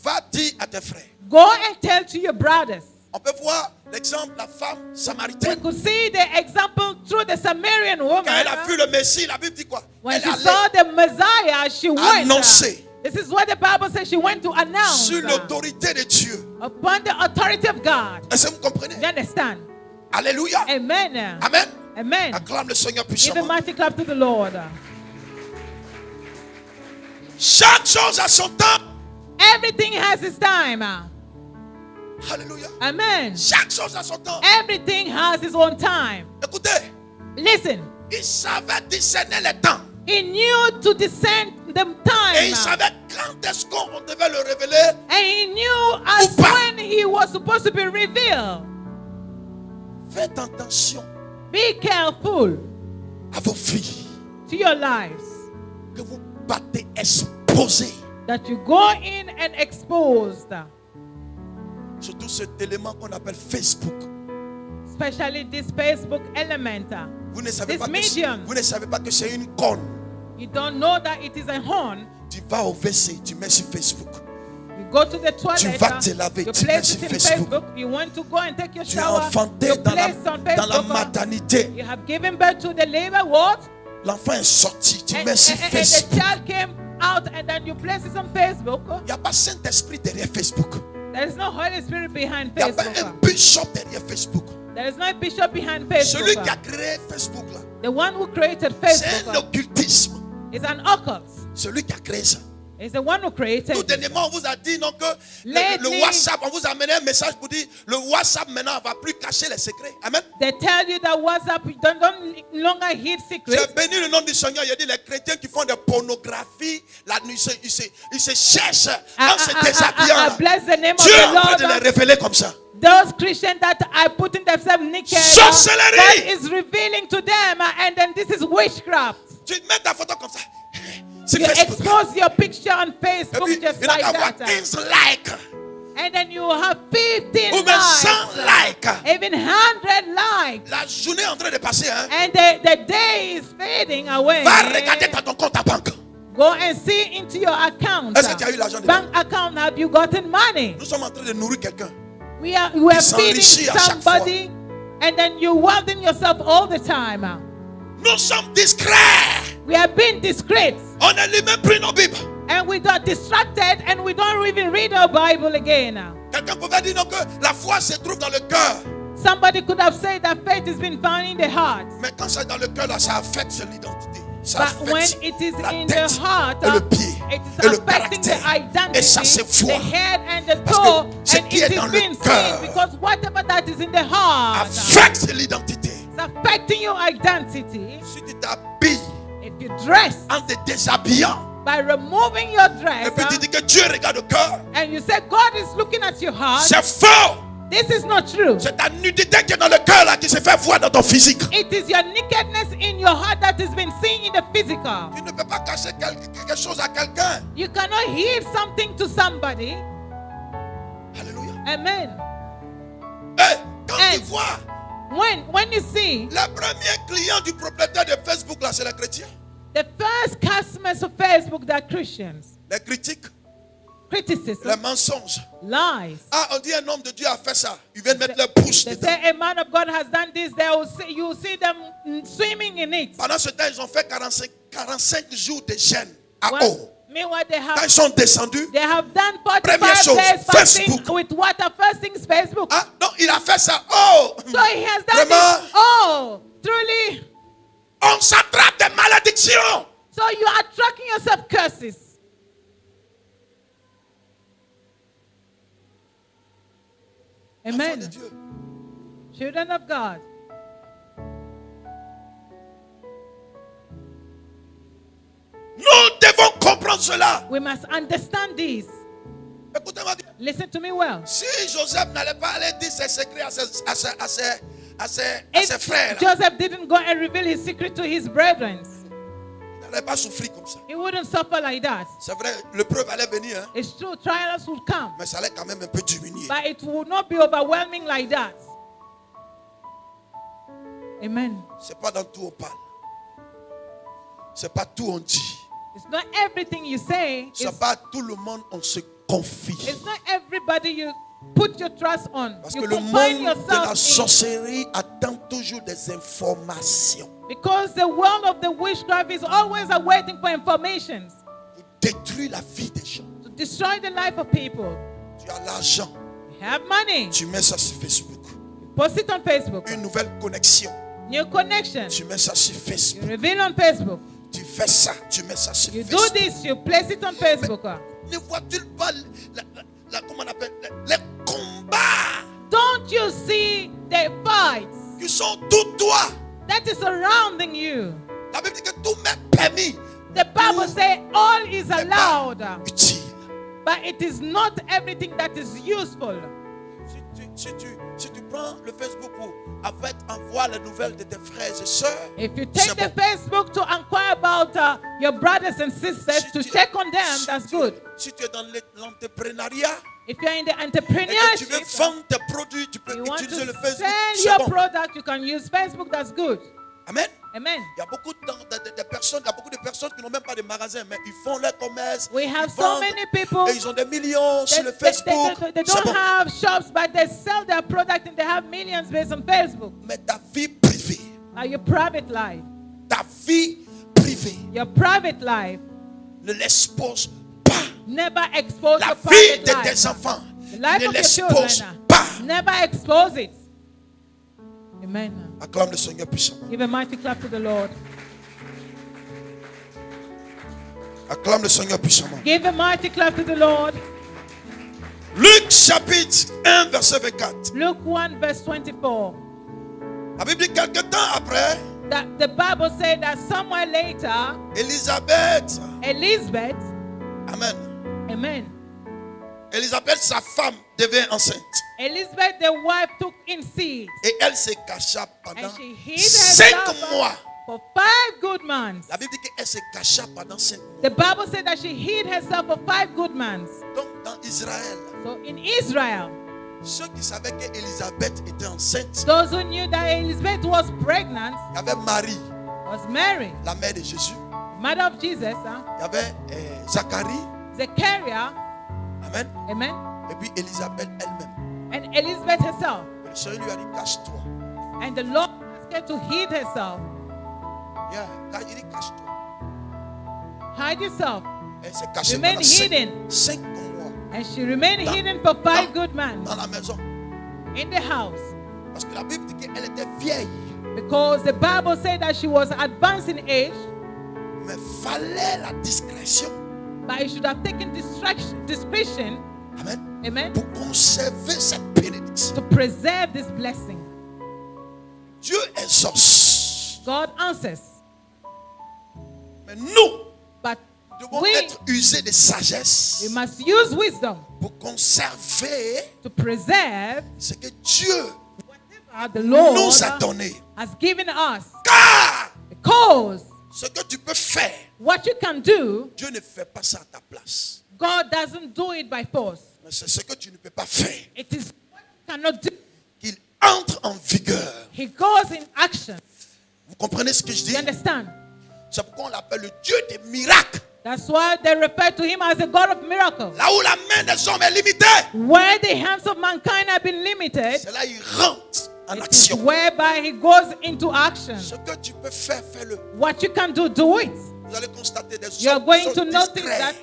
va dire à tes frères. go and tell to your brothers. On peut voir l'exemple de la femme We samaritaine. could see the example through the Samaritan Quand elle a woman. vu le Messie, la Bible dit quoi? When Elle she allait saw the Messiah, she went. annoncer This is what the Bible says. She went to announce sur l'autorité de Dieu. upon the authority of God. Est-ce que vous comprenez? You understand? Alléluia. Amen. Amen. Amen. Acclame le Seigneur Give a puissamment. mighty clap to the Lord. Chaque chose a son temps. Everything has its time. Alléluia. Amen. Chaque chose a son temps. Everything has its own time. Écoutez, Listen, il savait discerner les temps. he knew to discern the Et il time. savait quand est-ce qu'on devait le révéler. And he knew as Ou pas. when he was supposed to be revealed. Faites attention Be careful à vos vies. to your lives, Que vous battez exposés. that you go in and exposed, Surtout cet élément qu'on appelle Facebook. especially this Facebook element. Vous ne savez This pas medium. que, vous ne savez pas que c'est une conne. You don't know that it is a horn. Tu vas au WC, tu mets sur Facebook. You go to the toilet, Tu vas te laver, you tu place mets it in sur Facebook. Facebook. You want to go and take your Tu es shower, enfanté you dans place on dans la Facebook. maternité. You have given birth to the labor ward, L'enfant est sorti, tu and, mets sur and the Facebook. child came out, and then you place it on Facebook. Il n'y a pas Saint-Esprit derrière Facebook. There is no Holy Spirit behind Il n'y a pas un Facebook. bishop derrière Facebook. There is no bishop behind Celui Facebook. qui a créé Facebook là, The one who created c'est un Facebook occultisme. is an occult. Celui qui a créé ça. Is the one who created Tout it. dernièrement, on vous a dit non, que le Lately- WhatsApp, on vous a amené un message pour dire le WhatsApp maintenant ne va plus cacher les secrets. Amen. They tell you that WhatsApp don't longer hid secrets. J'ai béni le nom du Seigneur. Il a dit les chrétiens qui font de pornographie, la nuit, ils se cherchent en se déshabillant. I bless the name of Dieu est the en train de Lord. les révéler comme ça. Those Christians that are putting themselves naked, Sorcellerie. God is revealing to them, and then this is witchcraft. Tu mets ta photo comme ça. C'est You Facebook. expose your picture on Et Facebook puis, just il a like avoir that. 15 likes. And then you have 15 Ou même 100 likes, likes. even 100 likes. La journée est en train de passer. Hein? And the day is fading away. Va regarder dans ton compte à banque. Go and see into your account. Est-ce que tu as eu l'argent Bank account, have you gotten money? Nous sommes en train de nourrir quelqu'un. We are feeding s'enrichit à chaque somebody, and then you wilding yourself all the time. Nous sommes discrets. We are being discreet, On a lui-même pris nos Bibles. and we got distracted, and we don't even read our Bible again. Quelqu'un pouvait dire non, que la foi se trouve dans le cœur. Somebody could have said that faith has been found in the heart. Mais quand c'est dans le cœur, là, ça affecte l'identité. Ça But when affecte it is la in tête the heart, et le pied it et is le affecting the caractère. Et ça se identity, voit. the head and the Parce que toe, ce and qui it est is dans le being cœur seen, because whatever that is in the heart, affecte l'identité. it's affecting your identity. Si tu t'habilles If you dress en te déshabillant, by removing your et dress, puis tu dis que Dieu regarde le cœur, and you say God is looking at your heart, c'est faux. this is not true. C'est ta nudité qui est dans le cœur là qui se fait voir dans ton physique. It is your nakedness in your heart that has been seen in the physical. Tu ne peux pas cacher quelque chose à quelqu'un. You cannot heal something to somebody. Alléluia. Amen. Et quand And- tu vois, When you see le premier client du propriétaire de Facebook là, c'est les chrétiens. the first customers of Facebook that are Christians, Les critiques, criticism, les mensonges. lies. Ah, on dit un homme de Dieu a fait ça. Ils viennent mettre leur pouce They dedans. say a man of God has done this. They will see, you will see them swimming in it. Pendant ce temps, ils ont fait 45 jours de jeûne à Well, eau. meanwhile, Quand ils sont descendus, they have done Première 45 chose, days fasting Facebook. with water. First things Facebook. ah, non, il a fait ça. Oh, So he has done Vraiment? this. Oh, truly. on s'attrape des malédictions. So you are tracking yourself curses. Enfants de Amen. Dieu. Children of God. Nous devons comprendre cela. We must understand this. Écoutez-moi bien. Listen to me well. Si Joseph n'allait pas aller dire ses secrets à ses If frères, Joseph didn't go and reveal his secret to his brethren, il n'allait pas souffrir comme ça. he wouldn't suffer like that. C'est vrai, l'épreuve allait venir, hein, It's true, trials would come, mais ça allait quand même un peu diminuer. but it would not be overwhelming like that. Amen. C'est pas dans tout on parle. C'est pas tout on dit. It's not everything you say. C'est pas tout le monde on se confie. It's not everybody you put your trust on. Parce You que le confine monde de la yourself in. sorcellerie attend toujours des informations Because the world of the witchcraft is always awaiting for informations pour détruire la vie des gens. to destroy the life of people. Tu as l'argent, You have money. tu mets ça sur Facebook. Post it on Facebook. Une nouvelle connexion, New connection. tu mets ça sur You Facebook. reveal on Facebook. Tu fais ça, tu mets ça sur You do Facebook. this, you place it on Facebook. Ne vois-tu pas comment on appelle les combats Don't you see the fights qui sont tout toi? that is surrounding you? La Bible dit que tout m'est permis. The Bible says all is n'est pas allowed, utile. but it is not everything that is useful. Si tu prends le Facebook pour envoie les nouvelles de tes frères et sœurs, If you c'est take the bon. Facebook to inquire about your brothers and sisters, to check on them, that's good. Si tu es dans l'entrepreneuriat If you're in the et que tu veux entrepreneurship, vendre tes produits, tu peux you want utiliser to le Facebook. sell C'est your bon. product, you can use Facebook, that's good. Amen. Amen. Il y a beaucoup de personnes, il y a beaucoup de personnes qui n'ont même pas de magasin, mais ils font leur commerce. We have ils so vendent, many people et ils ont des millions sur le They Facebook. they C'est don't bon. have shops, but they sell their product and they have millions based on Facebook. Mais ta vie privée, Your private life, ta vie privée, your private life, ne l'expose pas. never expose La your vie private de life. tes enfants, The life ne of your l'expose children, pas. never expose it. Amen. Acclame le Seigneur puissamment. Give a mighty clap to the Lord. Acclame le Seigneur puissamment. Give a mighty clap to the Lord. Luc chapitre 1 verset 24. Luke 1 verse 24. La Bible dit quelque temps après, That the Bible said that somewhere later, Élisabeth, Elizabeth, amen. amen. Élisabeth, sa femme, devint enceinte. Elizabeth, the wife, took in seed. Et elle se cacha pendant And she hid 5 herself mois. for 5 good months. La Bible dit qu'elle se cacha pendant 5 mois. The Bible said that she hid herself for 5 good months. Donc dans Israël, So in Israel, ceux qui savaient qu'Élisabeth était enceinte, those who knew that Elizabeth was pregnant il y avait Marie, was Mary, la mère de Jésus. mother of Jesus, Il y avait Zacharie, Zechariah, amen. amen, Et puis Élisabeth elle-même. and Elizabeth herself. Et le Seigneur lui a dit, cache-toi. And the Lord asked her to hide herself. Yeah. Quand il dit cache-toi, Hide yourself. elle s'est cachée Remain pendant hidden. 5 mois And she remained hidden for 5 good months dans la maison. in the house. Parce que la Bible dit qu'elle était vieille. Because the Bible said that she was advanced in age, Mais fallait la discrétion. but it should have taken discretion, Amen. amen, Pour conserver cette bénédiction. to preserve this blessing. Dieu exauce. God answers. Mais nous But devons we être usés de sagesse must use wisdom pour conserver to preserve ce que Dieu what the Lord nous a donné. has given us. Car Because ce que tu peux faire, what you can do, Dieu ne fait pas ça à ta place. God doesn't do it by force. Mais c'est ce que tu ne peux pas faire It is what you cannot do. qu'il entre en vigueur. He goes in action. Vous comprenez ce que je dis? You understand? C'est pourquoi on l'appelle le Dieu des miracles. That's why they refer to him as the God of miracles. Là où la main des hommes est limitée, Where the hands of mankind have been limited, c'est là il rentre en it is action. whereby he goes into action. Ce que tu peux faire, fais-le. What you can do, do it. Vous allez constater des You are hommes going qui to sont notice discrets. that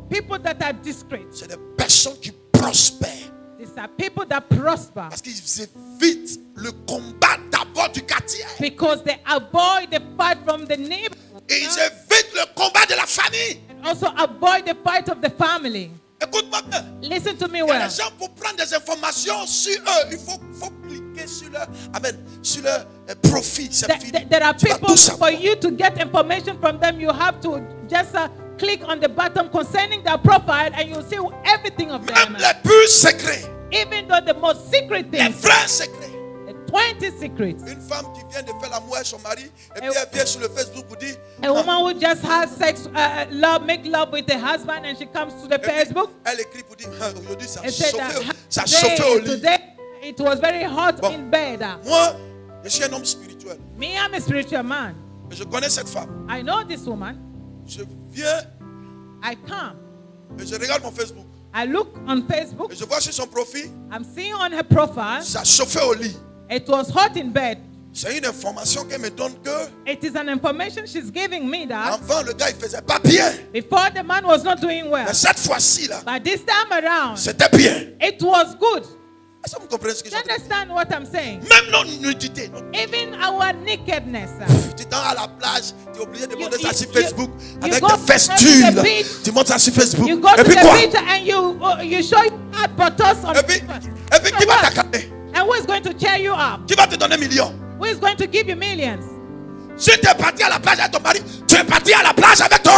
people that are discreet, C'est des personnes qui prospèrent. these are people that prosper Parce qu'ils évitent le combat d'abord du quartier. because they avoid the fight from the neighbor Et ils évitent le combat de la famille. and also avoid the fight of the family. Écoute-moi bien. Listen to me Il y a well. des gens pour prendre des informations sur eux. Il faut cliquer aller sur leur, sur leur profil. C'est fini. There are Tu vas people, tout for savoir. you to get information from them, you have to just click on the button concerning their profile and you'll see everything of them. Même les purs secrets, Even though the most secret les things, vrais secrets. the 20 secrets. Une femme qui vient de faire l'amour avec son mari, et puis elle vient sur le Facebook pour dire, A woman who just has sex, make love with her husband, and she comes to the et puis, Facebook elle écrit pour dire, aujourd'hui ça and said ça chauffait au lit. today it was very hot Bon. in bed. Moi, je suis un homme spirituel. Me, I'm a spiritual man. Et je connais cette femme. I know this woman. Je viens I come. et je regarde mon Facebook. I look on Facebook. Et je vois sur son profil, I'm seeing on her profile. ça chauffait au lit. It was hot in bed. C'est une information qu'elle me donne que It is an information she's giving me that avant le gars il faisait pas bien. before the man was not doing well. Mais cette fois-ci là, But this time around, c'était bien. it was good. Est-ce que vous comprenez ce que je You dis? understand what I'm saying? Même nos nudités. Even our nakedness. Tu t'en vas à la plage, tu es obligé de monter ça sur you- Facebook you avec go des to festules. the beach. Tu montes ça sur Facebook. You go Et to puis the quoi? beach and you show your hot buttocks on Et puis qui va t'accaler? And who is going to cheer you up? Qui va te donner millions? Who is going to give you millions? Si tu es parti à la plage avec ton mari, tu es parti à la plage avec ton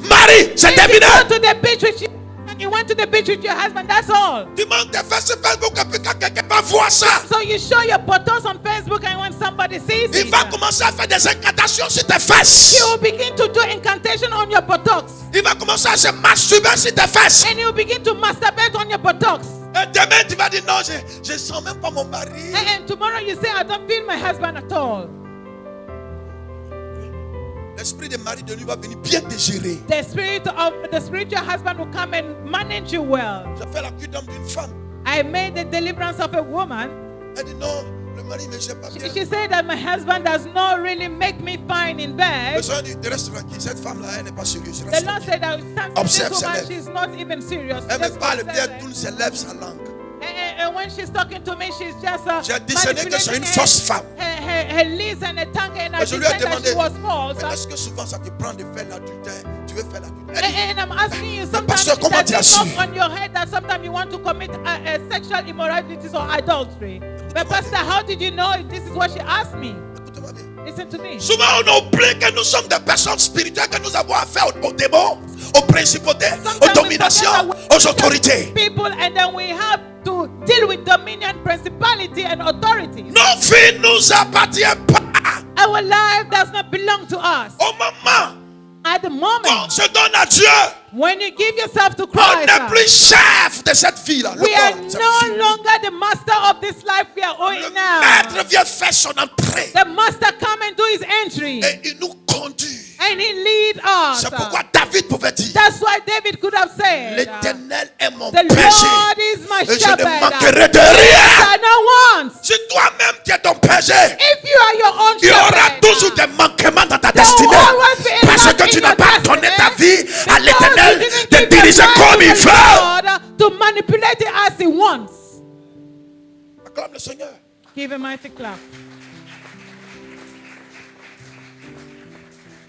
mari. C'est If you terminé. go to the beach with you, and you went to the beach with your husband, that's all. Tu montes tes fesses sur Facebook et puis quand quelqu'un va voir ça, So you show your buttocks on Facebook, and when somebody sees il it, va commencer à faire des incantations sur tes fesses. he will begin to do incantation on your buttocks. Il va commencer à se masturber sur tes fesses. And he will begin to masturbate on your buttocks. Et demain, tu vas dire non, je sens même pas mon mari. And tomorrow you say, I don't feel my husband at all. L'esprit de mari de lui va venir bien te gérer. The spirit of the spiritual husband will come and manage you well. J'ai fait la cuite d'homme d'une femme. I made the deliverance of a woman. Elle dit non, le mari ne gère pas bien. She said that my husband does not really make me fine in Le bed. Seigneur dit, reste tranquille, cette femme-là, elle n'est pas sérieuse. The Reste Lord tranquille. said that this Observe ses woman, lèvres. she's not even serious. Elle me Just parle observe bien, her. tourne ses lèvres, sa langue. And when she's talking to me, she's just J'ai discerné que c'est une manipulating fausse femme. her lips and her tongue, and I Et je lui ai said that demandé, she was mais false. est-ce que souvent ça te prend de faire l'adultère? Tu veux faire l'adultère? Elle dit, And I'm asking you, sometimes pasteur, comment tu as does it su? come on your head that sometimes you want to commit sexual immoralities or adultery. But Pastor, how did you know? This is what she asked me. écoutez-moi bien. Listen to me. Souvent, on oublie que nous sommes des personnes spirituelles, que nous avons affaire aux démons, aux principautés, aux Sometimes we dominations, forget that aux autorités. people, and then we have to deal with dominion, principality, and authorities. Nos vies ne nous appartiennent pas. Our life does not belong to us. Au moment At the où on moment, se donne à Dieu, when you give yourself to on Christ, n'est plus chef de cette vie-là. Le we are corps, cette no vie. longer the master of this life we are Le owing now. maître vient faire son entrée The master come and do his entry, et il nous conduit. and he lead us. C'est pourquoi David pouvait dire, That's why David could have said, l'Éternel est mon the péché Lord is my et je ne shepherd. manquerai de rien. I no want. Si toi-même tu es ton péché, If you are your own il y aura shepherd, toujours des manquements dans ta there will destinée. always be a Parce lack que in tu your n'as pas donné destiny, ta vie à because l'Éternel you didn't de give your diriger life comme to il the veut. Lord to manipulate it as he wants. Acclame le Seigneur. Give a mighty clap.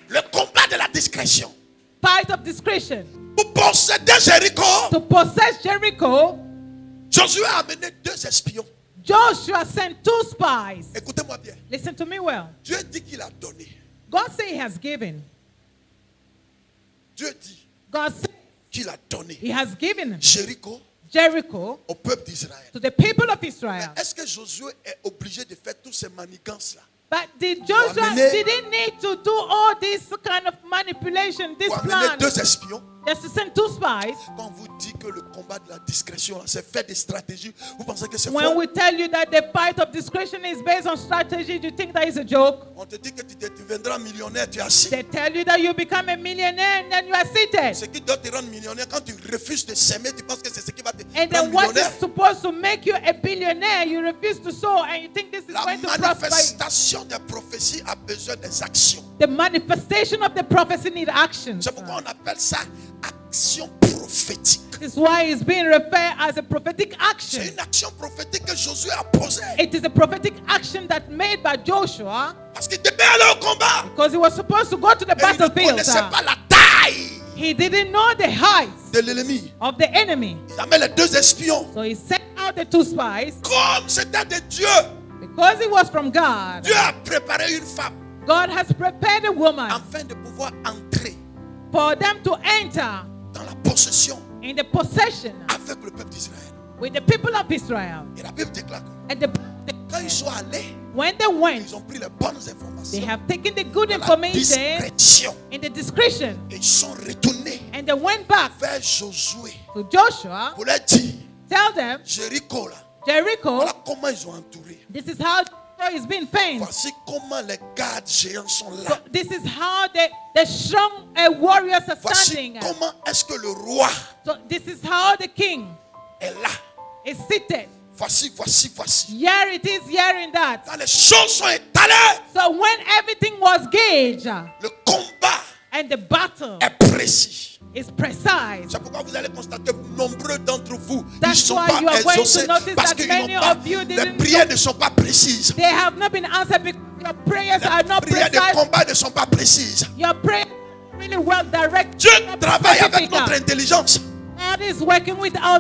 Le combat de la discrétion. Fight of discretion. Pour posséder Jéricho, To possess Jericho, Josué a amené 2 espions. Joshua sent 2 spies. Écoutez-moi bien. Listen to me well. Dieu dit qu'il a donné. God said he has given. Dieu dit God said qu'il a donné he has given Jéricho Jericho au peuple d'Israël. to the people of Mais Israel. est-ce que Josué est obligé de faire tous ces manigances-là? But did Joshua amener- didn't need to do all this kind of manipulation, this Pour amener plan, 2 espions. just to send 2 spies? Quand on vous dit que le combat de la discrétion, là, c'est fait des stratégies, vous pensez que c'est When faux? we tell you that the fight of discretion is based on strategy, do you think that is a joke? On te dit que tu deviendras millionnaire, tu es assis. They tell you that you become a millionaire and then you are seated. Ce qui doit te rendre millionnaire, quand tu refuses de s'aimer, tu penses que c'est ce qui va te And then rendre what millionnaire. is supposed to make you a billionaire, you refuse to sow and you think this is La going to prosper you. manifestation des prophéties a besoin des actions. The manifestation of the prophecy need actions. C'est pourquoi on appelle ça action prophétique. This is why it's being referred as a prophetic C'est action. une action prophétique que Josué a posée. It is a prophetic action that made by Joshua Parce qu'il devait aller au combat. because he was supposed to go to the Et il ne battlefield. connaissait pas la taille He didn't know the height de l'ennemi. of the enemy. Il amène les 2 espions. So he sent out the 2 spies Comme c'était des dieux. Because it was from God, Dieu a préparé une femme God has prepared a woman afin de pouvoir entrer for them to enter dans la possession in the possession avec le peuple d'Israël. with the people of Israel. Et la Bible déclare que And quand ils sont allés, when they went, ils ont pris les bonnes they informations, have taken the good dans la information discrétion, in the discretion, et ils sont retournés and they went back vers Josué to Joshua. pour leur dire, Tell them, Jéricho là, Jericho, voilà comment ils ont entouré. this is how Jericho is being fenced. Voici comment les gardes géants sont So là. this is how the strong warriors are Voici standing. comment est-ce que le roi So this is how the king est là. is seated. Voici, voici, voici. Here it is, here in that. Quand les choses sont étalées, So when everything was gauged le combat and the battle est précis. is precise, C'est pourquoi vous allez constater que nombreux d'entre vous, ils ne That's sont why pas you are going to exaucés notice parce that que many of you les didn't prières ne sont pas précises. they have not been answered because your prayers are Les not prières de precise. combat ne sont pas précises. Your prayers are really well directed. Dieu not travaille avec specific. notre intelligence. God is working with our.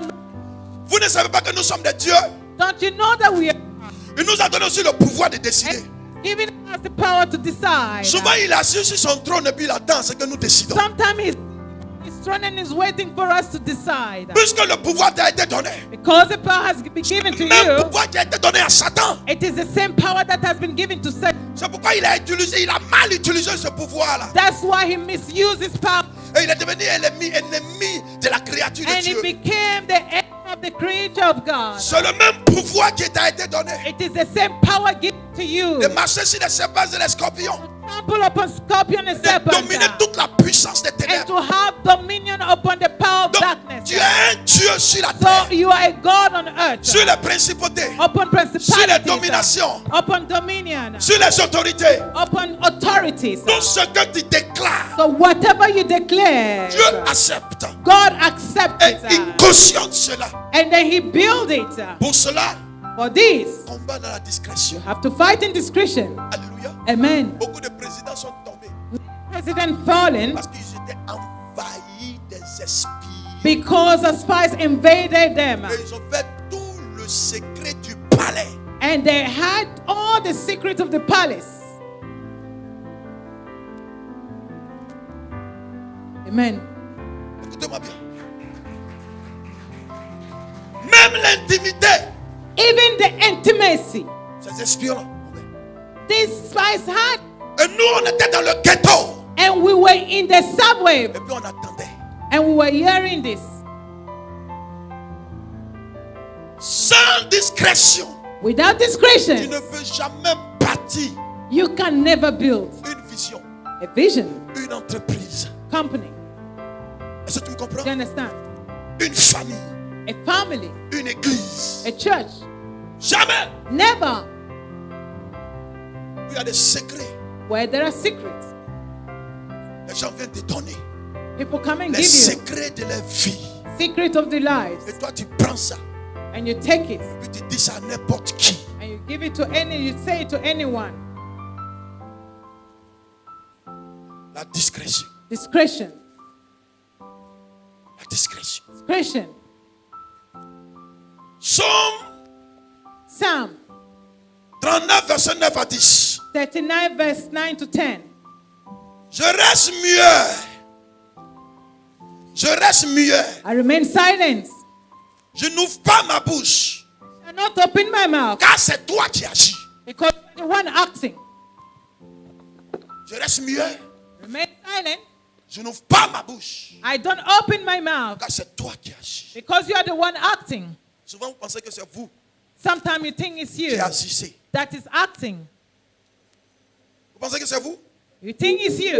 Vous ne savez pas que nous sommes des dieux. Don't you know that we are Il nous a donné aussi le pouvoir de décider. giving us the power to decide? Souvent, il est assis sur son trône et puis il attend ce que nous décidons. Sometimes he's thrown and is waiting for us to decide. Puisque le pouvoir t'a été donné, Because the power has been given to même you, pouvoir qui a été donné à Satan. it is the same power that has been given to Satan. C'est pourquoi il a mal utilisé ce pouvoir-là. That's why he misused his power Et il est devenu ennemi de la créature de and he Dieu. became the enemy of the creature of God. C'est le même pouvoir qui t'a été donné. It is the same power given to you. De marcher sur les serpents et les scorpions. Trample upon scorpion and De serpent dominer toute la puissance des and ténèbres. to have dominion upon the power of Donc, darkness. tu es un Dieu sur la So terre. you are a God on earth. Sur les principautés. Upon Sur les principalities, dominations. upon dominion, Sur les autorités. upon authorities. Tout ce que tu déclares, So whatever you declare, Dieu accepte. God accepts Et it. il cautionne cela. And then he builds it. Pour cela, For this, combat dans la discrétion. have to fight in discretion. Alléluia. Amen. Beaucoup de présidents sont tombés President fallen parce qu'ils étaient envahis des esprits. because the spies invaded them. Et ils ont fait tout le secret du palais. And they had all the secrets of the palace. Amen. Écoutez-moi bien. Même l'intimité, Even the intimacy ces espions-là. these spies had, Et nous, on était dans le ghetto. and we were in the subway, Et puis on attendait. and we were hearing this. Sans discrétion, Without tu discretion, ne peux jamais bâtir you can never build une vision, a vision, une entreprise. company. Est-ce que tu me comprends? Do you understand? Une famille, A family, une église. a church. Jamais. Never Il y a des secrets. where there are secrets. Les gens viennent te donner People come and les give you secrets de leur vie. secret of the lives, Et toi, tu prends ça. and you take it Puis tu dis ça à n'importe qui. and you give it to you say it to anyone. La discrétion. Discretion, La discrétion. discretion. Psaume Psalm 39, verset 9 à 10. 39, verse 9 to 10. Je reste muet. Je reste muet. I remain silent. Je n'ouvre pas ma bouche. I not open my mouth Car c'est toi qui agis. because you're the one acting. Je reste muet. Remain silent. Je n'ouvre pas ma bouche. I don't open my mouth Car c'est toi qui agis. because you are the one acting. Souvent, vous pensez que c'est vous Sometimes you think it's qui you agissez. that is acting. Vous pensez que c'est vous? You think it's you.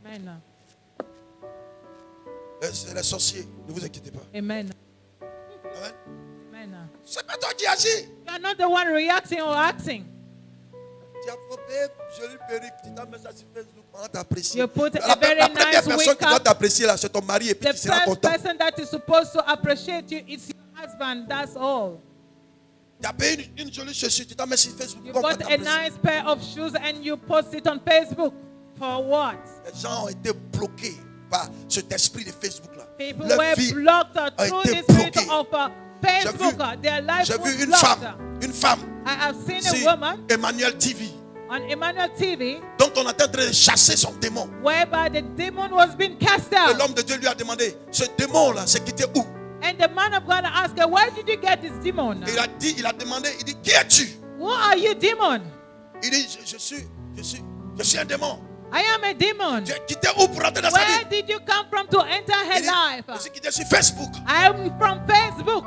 Amen. Les sorciers, ne vous inquiétez pas. Amen. Amen. Amen. C'est pas toi qui agis. You are not the one reacting or acting. Tu as frappé joli perruque, tu t'as mis ça sur Facebook, on va t'apprécier. You put a La very première nice personne wake qui doit up. t'apprécier là, c'est ton mari et puis The tu seras first content. person that is supposed to appreciate you is your husband. That's all. Tu as payé une jolie chaussure, tu t'as mis sur Facebook. You on va bought a t'apprécier. nice pair of shoes and you post it on Facebook. For what? Les gens ont été bloqués par cet esprit de Facebook là. People leur were vie blocked a through été the spirit bloquée. of Facebook. Their life J'ai was vu une blocked. femme I have seen sur a woman Emmanuel TV on Emmanuel TV dont on était en train de chasser son démon. whereby the demon was being cast Et out. l'homme de Dieu lui a demandé, ce démon-là, c'est quitté où? And the man of God asked her, where did you get this demon? Et il a demandé, il dit, qui es-tu? Who are you, demon? Il dit, je suis un démon. I am a demon. Tu es quitté où pour entrer dans sa Where vie? did you come from to enter her Il dit, life? je suis quitté sur Facebook. I am from Facebook.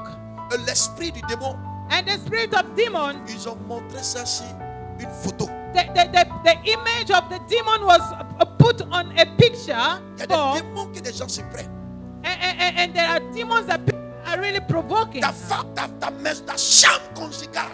Et l'esprit du démon, And the spirit of demon, ils ont montré ça sur une photo. the image of the demon was put on a picture. Il y a des démons que des gens se prennent. And there are demons that people are really provoking. Ta femme, ta chambre conjugale.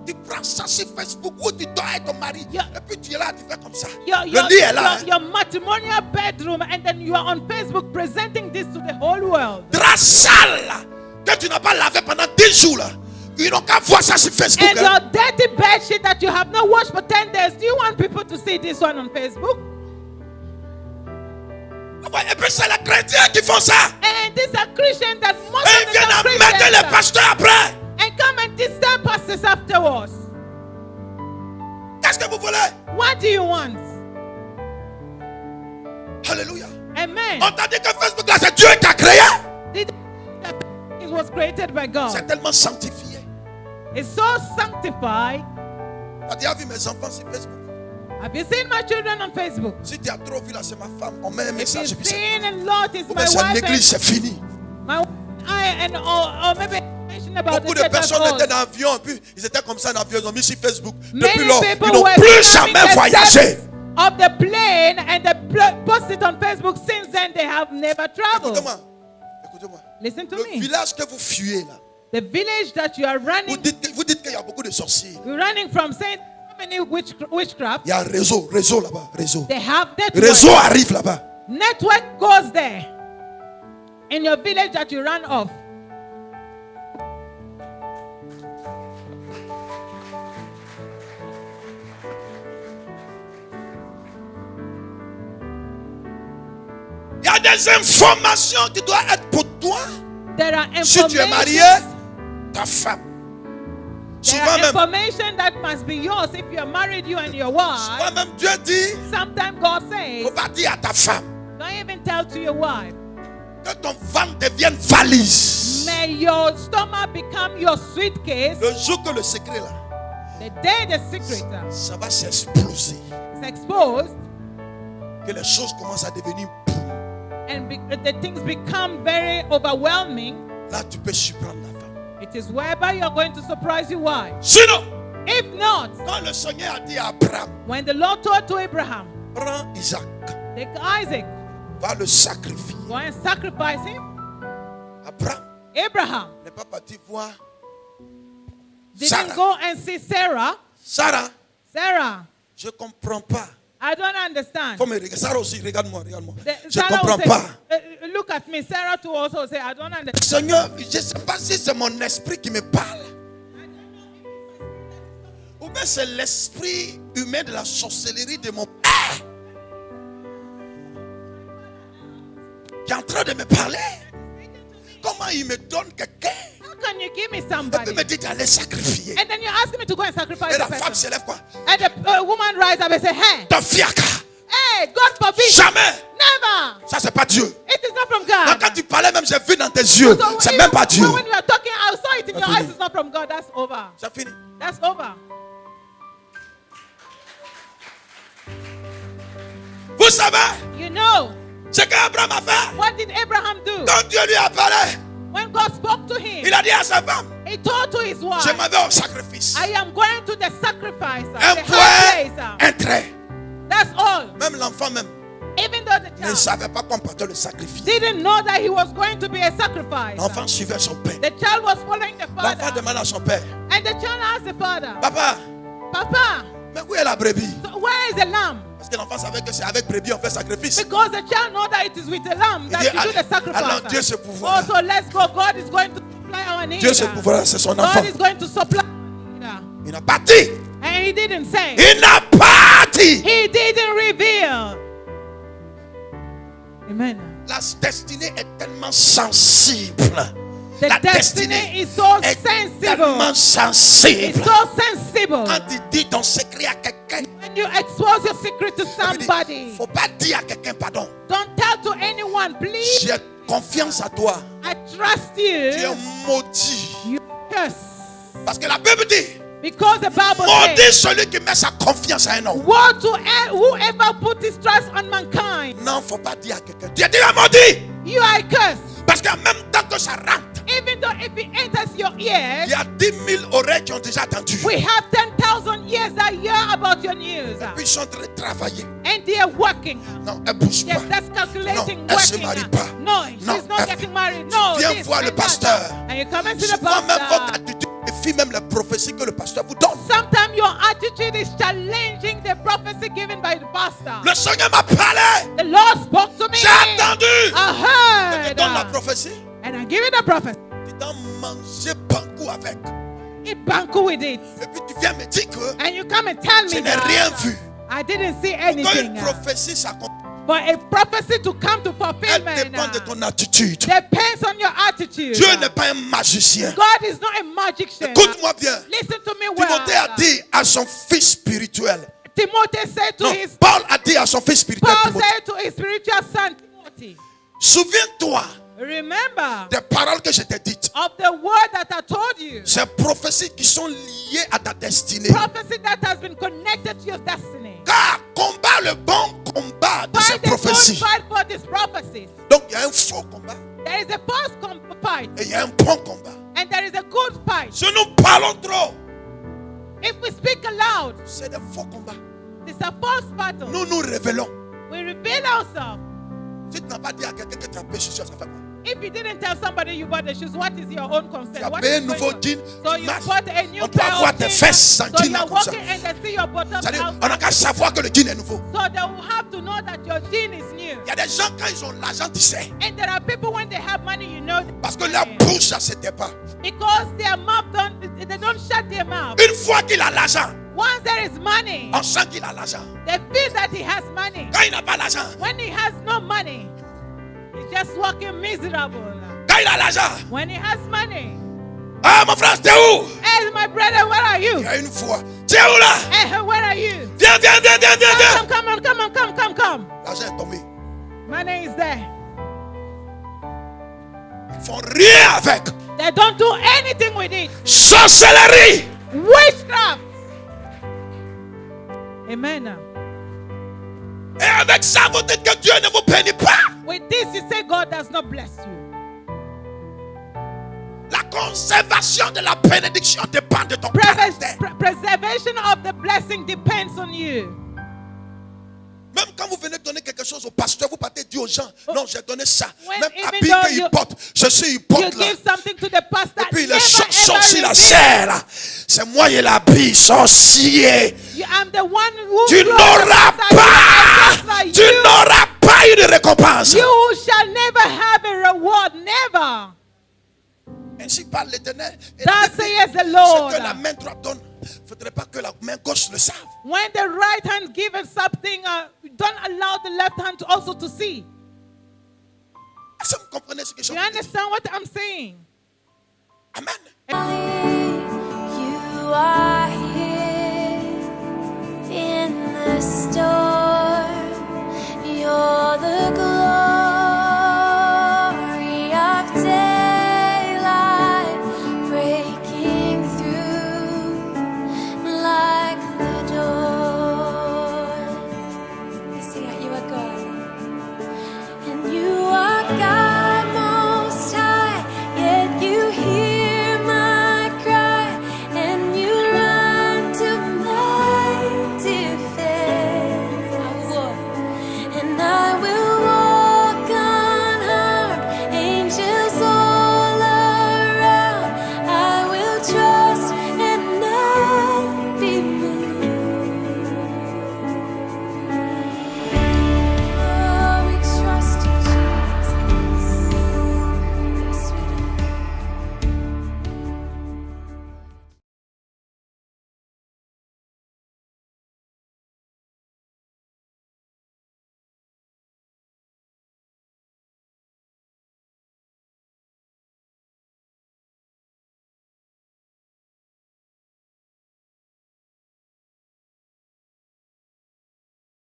Tu prends ça sur Facebook où tu dors avec ton mari. Yeah. Et puis tu es là, tu fais comme ça. Your Le lit est là. your matrimonial bedroom, and then you are on Facebook presenting this to the whole world. Drap sale là, que tu n'as pas lavé pendant 10 jours là. Ils n'ont qu'à voir ça sur Facebook. And your dirty bed sheet that you have not washed for 10 days. Do you want people to see this one on Facebook? Et puis c'est les chrétiens qui font ça. And these are Christians that most Et ils of viennent them are embêter les Christians. pasteurs après. And come and disturb pastors afterwards. Qu'est-ce que vous voulez? What do you want? Alléluia. Amen. On t'a dit que Facebook là c'est Dieu qui a créé. It was created by C'est God. tellement sanctifié. It's so sanctified. Tu as vu mes enfants sur Facebook? Have you seen my children on Facebook? Si tu as trop vu là, c'est ma femme. On met un If message et you've puis c'est seen and noticed tout. my C'est wife l'église, and c'est fini. my or maybe information about Beaucoup the de church personnes as étaient well. dans l'avion, puis ils étaient comme ça dans l'avion, ils ont mis sur Facebook. Many Depuis lors, people ils n'ont were plus filming jamais the voyagé. steps of the plane and they post it on Facebook. Since then, they have never traveled. Écoutez-moi. Écoutez-moi. Listen to Le me. village que vous fuyez là, The village that you are vous running, dites qu'il y a beaucoup de sorciers. you're running from saying how many witchcraft. Il y a un réseau là-bas, réseau. They have network. Réseau arrive là-bas. Network goes there in your village that you run off. Il y a des informations qui doivent être pour toi. There are Si tu es marié, information. ta femme. There Souvent are même, information that must be yours if you are married, you and your wife. souvent même Dieu dit, Sometimes God faut says, pas dire à ta femme don't even tell to your wife. que ton ventre devienne valise. May your stomach become your suitcase. Le jour que le secret là, The day the secret ça va s'exploser. is exposed Que les choses commencent à devenir. and the things become very overwhelming, Là, tu peux surprendre la femme. it is whereby you are going to surprise your wife. Sinon, If not, quand le Seigneur a dit à Abraham, when the Lord told to Abraham, prends Isaac, take Isaac, va le sacrifier. go and sacrifice him, Abraham Abraham n'est pas parti voir didn't Sarah. go and see Sarah. Sarah. Sarah, Je ne comprends pas. I don't understand. Faut me regarder. Sarah aussi, regarde-moi, regarde-moi. Je ne Sarah will comprends say, pas. look at me. Sarah too also say, I don't understand. Seigneur, je ne sais pas si c'est mon esprit qui me parle. Ou bien c'est l'esprit humain de la sorcellerie de mon père qui est en train de me parler. Comment il me donne quelqu'un How can you give me et puis somebody? me dit d'aller sacrifier. And then you ask me to go and sacrifice Et la the femme person. se lève quoi? And the woman rise up and say, hey, Ton fiacre. hey, God forbid. Jamais. Never. Ça, c'est pas Dieu. It is not from Donc, God. quand tu parlais, même j'ai vu dans tes yeux. So C'est even même pas Dieu. when you are talking, I saw it in your fini. eyes. It's not from God. That's over. C'est fini. That's over. Vous savez You know, ce qu'Abraham a fait? what did Abraham do? Quand Dieu lui a parlé, When God spoke to him, il a dit à sa femme, he told to his je wife, m'en vais au sacrifice. I am going to the sacrifice, Un the point, high place. un trait. That's all. Même l'enfant même Even though the ne child savait pas qu'on partait le sacrifice. didn't know that he was going to be a sacrifice. L'enfant suivait son père. The child was following the L'enfant father. demande à son père, And the child asked the father, papa, Papa, mais où est la brebis? so where is the lamb? Parce que l'enfant savait que c'est avec brebis on fait sacrifice. Because the child know that it is with the lamb that dit, you do the alors Dieu sacrifice. se pourvoira. Oh, so let's go. God is going to supply our needs. Dieu se pourvoira, c'est son enfant. God is going to supply our needs. Il n'a pas dit. And he didn't say. Il n'a pas dit. He didn't reveal. Amen. La destinée est tellement sensible. The La destiny is so est sensible. tellement sensible. It's so sensible. Quand tu dis ton secret à quelqu'un, When you expose your secret to ça veut dire, somebody, faut pas dire à quelqu'un pardon. don't tell to anyone, please. J'ai confiance à toi. I trust Tu es you. maudit. You curse. Parce que la Bible dit, Because the Bible maudit says, celui qui met sa confiance à un homme. woe to whoever put his trust on mankind. Non, faut pas dire à quelqu'un. Tu es déjà maudit. You are cursed. Parce qu'en même temps que ça rentre, Even though if it enters your il ears, y a 10 000 oreilles qui ont déjà entendu. we have 10,000 ears that hear about your news. Puis ils sont en train de travailler. And they are working. Non, elle bouge pas. Yes, that's calculating, Non, elle se working. marie pas. No, Non, she's not elle- getting married. No, Viens this voir le and that. pasteur. And you come and see the Souvent même votre pastor. attitude défie même les prophéties que le pasteur vous donne. Sometimes your attitude is challenging the prophecy given by the pastor. Le Seigneur m'a parlé. The Lord spoke to me. J'ai entendu. I Je te donne la heard. prophétie. And I give you the prophecy. Tu t'en manges beaucoup avec. Eat banku with it. Et puis tu viens me dire que And you come and tell je me n'ai rien that vu. I didn't see Quand anything. une prophétie s'accomplit, For a prophecy to come to elle fulfillment dépend de ton attitude. depends on your attitude. Dieu n'est pas un magicien. God is not a magician. Écoute-moi bien. Listen to me well. Timothée a dit à son fils spirituel. Timothy said to Non, his Paul a dit à son fils spirituel. Paul Timothée, said to his spiritual son Timothy, souviens-toi remember des paroles que je t'ai dites. of the word that I told you. Ces prophéties qui sont liées à ta destinée. Prophecy that has been connected to your destiny. Car combat le bon combat de ces Fight the good prophéties. fight for these prophecies. Donc il y a un faux combat There is a false fight et il y a un bon combat. and there is a good fight. Si nous parlons trop, If we speak aloud, c'est des faux combats. it's a false battle. Nous nous révélons. We reveal ourselves. Si tu n'as pas dit à quelqu'un que tu as péché, ça fait quoi? If you didn't tell somebody you bought the shoes, what is your own Tu concern? as What payé un is nouveau going on? jean. So tu you marches. bought a new On doit pair voir of tes jeans. fesses en So jean you're comme ça. walking and they see your bottom C'est-à-dire, out. on n'a qu'à savoir que le jean est nouveau. So they will have to know that your jean is new. Il y a des gens, quand ils ont l'argent, tu sais. And there are people when they have money, you know, Parce que leur bouche, ça ne s'était pas. because their mouth they don't shut their mouth. Une fois qu'il a l'argent, Once there is money, on sent qu'il a l'argent. they feel that he has money. Quand il n'a pas l'argent, When he has no money, he's just walking miserable. quand il a l'argent, When he has money, ah mon frère, t'es où? hey my brother, where are Il you? y a une fois, t'es où là? Hey, where are you? Viens, viens, viens, viens, viens, viens. Come. L'argent est tombé. Money is there. Ils font rien avec. They don't do anything with it. Sorcellerie. Witchcraft. Amen. Et avec ça, vous dites que Dieu ne vous bénit pas. With this, you say God does not bless you. La conservation de la bénédiction dépend de ton caractère. Preservation of the blessing depends on you. Même quand vous venez donner quelque chose au pasteur, vous partez dire aux gens, non, j'ai donné ça. When Même even habit though qu'il you- porte, ceci il You porte là. give something to the pastor. Et puis Never, les sorciers, la ever serre là. C'est moi qui l'habille, sorcier. I'm the one who Tu brought n'auras the pastor. pas, Just like tu n'auras pas eu de récompense. You shall never have a reward. Never. Ainsi parle l'Éternel. Et Thus dit, says the ce Lord. que la main droite donne, il ne faudrait pas que la main gauche le sache. When the right hand gives something, don't allow the left hand to also to see. Est-ce que vous comprenez ce que je You dis? understand what I'm saying? Amen. You are here.